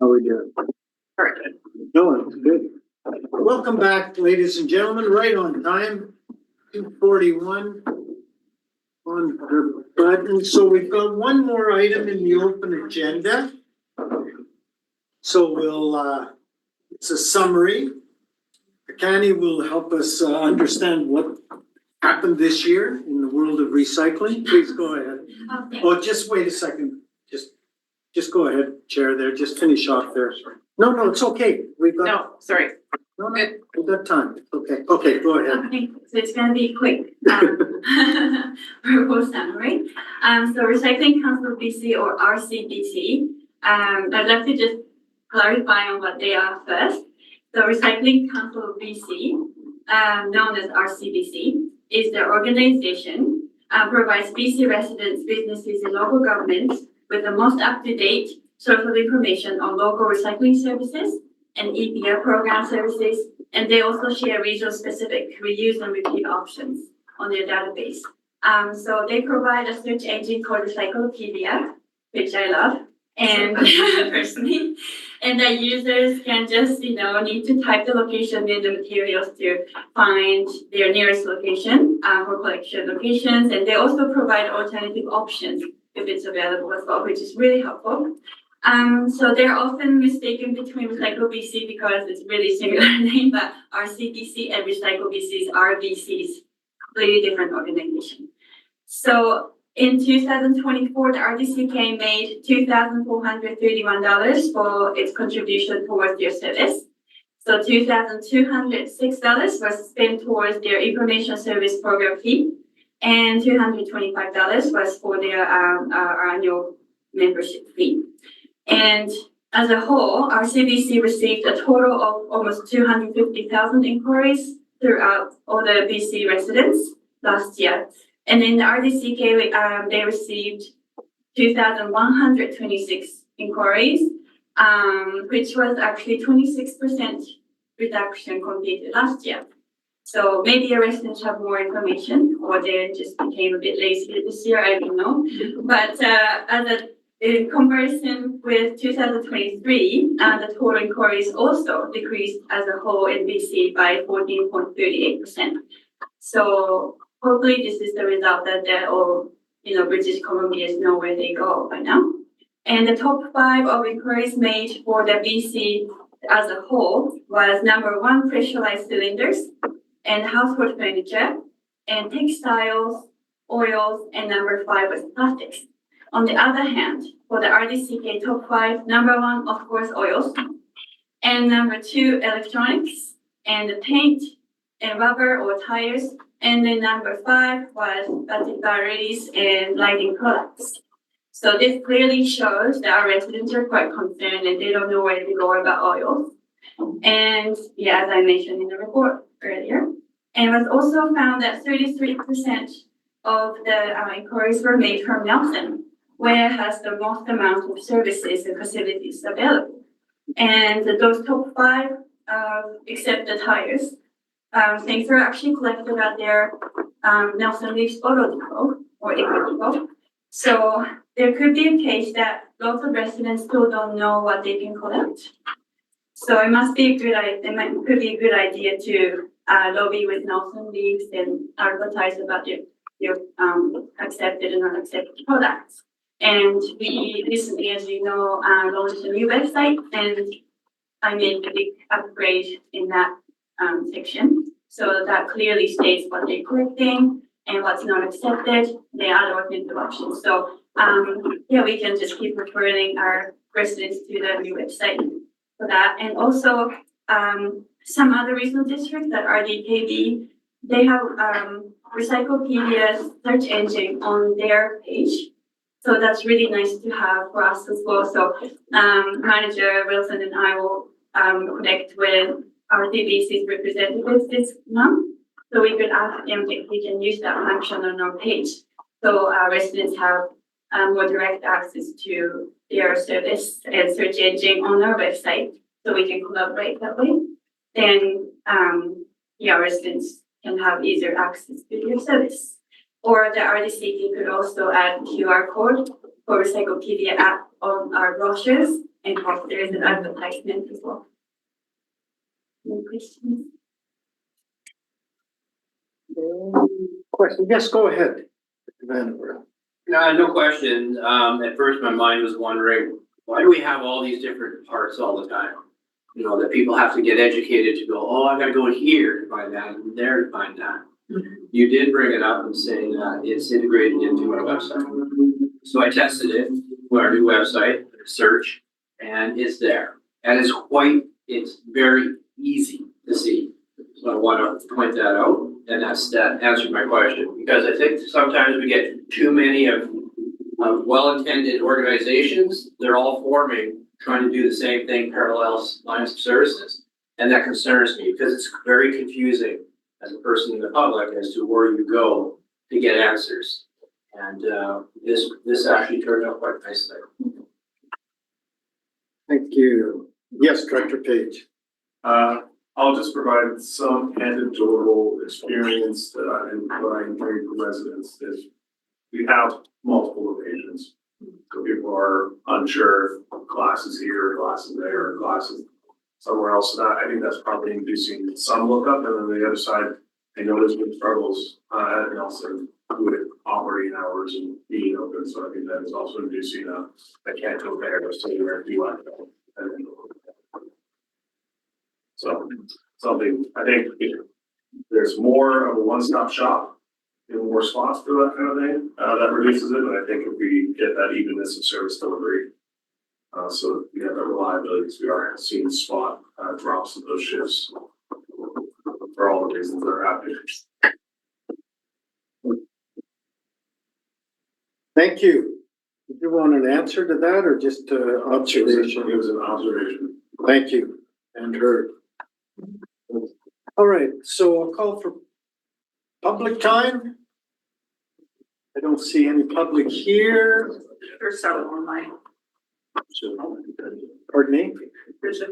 we doing? Very good. No, it's good. Welcome back, ladies and gentlemen, right on time, 2:41 on her button. So we've got one more item in the open agenda. So we'll, it's a summary. Connie will help us understand what happened this year in the world of recycling. Please go ahead. Okay. Oh, just wait a second. Just go ahead, Chair there. Just finish off there. No, it's okay. We've got. No, sorry. No, we've got time. Okay, go ahead. Okay, so it's gonna be quick. Report summary. So Recycling Council of BC or RCBC. I'd like to just clarify on what they are first. The Recycling Council of BC, known as RCBC, is the organization provides BC residents, businesses, and local governments with the most up-to-date source of information on local recycling services and EPR program services, and they also share region-specific reuse and repeat options on their database. So they provide a search engine called Recyclopedia, which I love, and personally, and the users can just, need to type the location in the materials to find their nearest location for collection locations, and they also provide alternative options if it's available as well, which is really helpful. So they're often mistaken between Recycle BC because it's really similar name, but RCBC and Recycle BC is RBCs, completely different organization. So in 2024, the RDCK made $2,431 for its contribution towards their service. So $2,206 was spent towards their information service program fee, and $225 was for their annual membership fee. And as a whole, RCBC received a total of almost 250,000 inquiries throughout all the BC residents last year. And in the RDCK, they received 2,126 inquiries, which was actually 26% reduction compared to last year. So maybe the residents have more information, or they just became a bit lazy this year, I don't know. But in comparison with 2023, the total inquiries also decreased as a whole in BC by 14.38%. So hopefully this is the result that British Columbians know where they go by now. And the top 5 of inquiries made for the BC as a whole was number 1, pressurized cylinders and household furniture and textiles, oils, and number 5 was plastics. On the other hand, for the RDCK top 5, number 1, of course, oils, and number 2, electronics, and the paint, and rubber or tires, and then number 5 was batteries and lighting products. So this clearly shows that our residents are quite concerned and they don't know where to go about oils. And yeah, as I mentioned in the report earlier, and it was also found that 33% of the inquiries were made from Nelson, where has the most amount of services and facilities available. And those top 5, except the tires, things are actually collected at their Nelson Leafs Auto Depot or Eco Depot. So there could be a case that lots of residents still don't know what they can collect. So it could be a good idea to lobby with Nelson Leafs and advertise about your accepted and unaccepted products. And we recently, as you know, launched a new website, and I made a big upgrade in that section. So that clearly states what they're collecting and what's not accepted. They are alternative options. So we can just keep referring our residents to the new website for that. And also some other regional districts that are RDKB, they have Recyclopedia's search engine on their page. So that's really nice to have for us as well. So Manager Wilson and I will connect with our CBC's representatives this month. So we could ask them if we can use that function on our page. So our residents have more direct access to their service and search engine on our website. So we can collaborate that way. Then residents can have easier access to their service. Or the RDCK could also add QR code for Recyclopedia app on our brochures and there is an advertisement as well. No questions? Question, yes, go ahead. Vandenberg. No question. At first, my mind was wondering, why do we have all these different parts all the time? You know, that people have to get educated to go, oh, I gotta go here to find that and there to find that. You did bring it up and say that it's integrated into our website. So I tested it with our new website, search, and it's there. And it's very easy to see. So I want to point that out, and that answered my question, because I think sometimes we get too many of well-intended organizations. They're all forming, trying to do the same thing, parallel lines of services, and that concerns me because it's very confusing as a person in the public as to where you go to get answers. And this actually turned out quite nicely. Thank you. Yes, Director Page. I'll just provide some anecdotal experience that I've been providing for residents is we have multiple locations. So people are unsure if classes here, classes there, or classes somewhere else. So that, I think that's probably inducing some lookup. And then on the other side, I know there's been struggles at Nelson with operating hours and being open. So I think that is also inducing I can't go there, so where do I go? So something, I think if there's more of a one-stop shop in more spots for that kind of thing, that reduces it. But I think if we get that evenness of service delivery, so we have that reliability, because we are seeing spot drops of those shifts for all the reasons that are happening. Thank you. Did you want an answer to that or just observation? It was an observation. Thank you, and heard. All right, so I'll call for public time. I don't see any public here. There's several online. Pardon me? There's a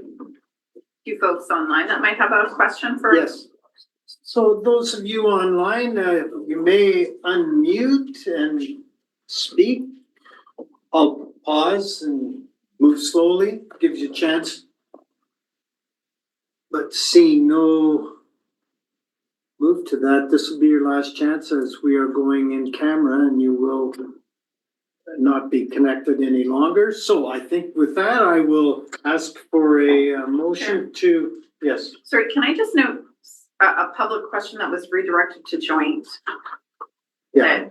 few folks online that might have a question for. Yes. So those of you online, you may unmute and speak. I'll pause and move slowly, gives you a chance. But seeing no move to that, this will be your last chance as we are going in camera and you will not be connected any longer. So I think with that, I will ask for a motion to, yes. Sorry, can I just note a public question that was redirected to joint? Yeah.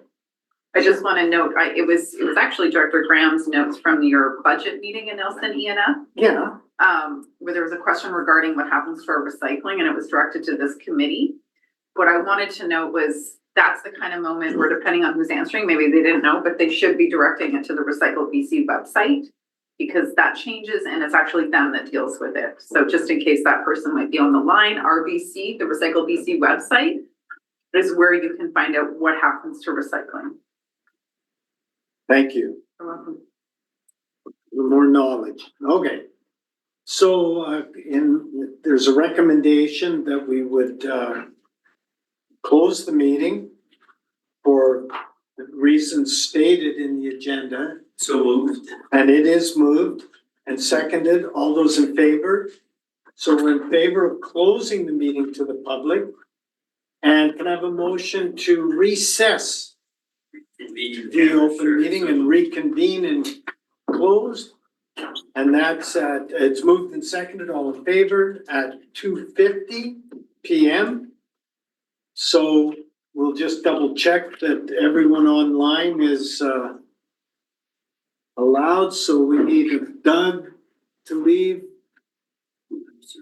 I just want to note, it was actually Director Graham's notes from your budget meeting in Nelson, Iana. Yeah. Where there was a question regarding what happens to our recycling, and it was directed to this committee. What I wanted to note was that's the kind of moment where, depending on who's answering, maybe they didn't know, but they should be directing it to the Recycle BC website, because that changes and it's actually them that deals with it. So just in case that person might be on the line, RBC, the Recycle BC website, is where you can find out what happens to recycling. Thank you. You're welcome. More knowledge. Okay. So there's a recommendation that we would close the meeting for the reasons stated in the agenda. So moved. And it is moved and seconded. All those in favor? So we're in favor of closing the meeting to the public. And can I have a motion to recess the open meeting and reconvene and closed? And that's it's moved and seconded, all in favor at 2:50 p.m. So we'll just double check that everyone online is allowed. So we need Doug to leave,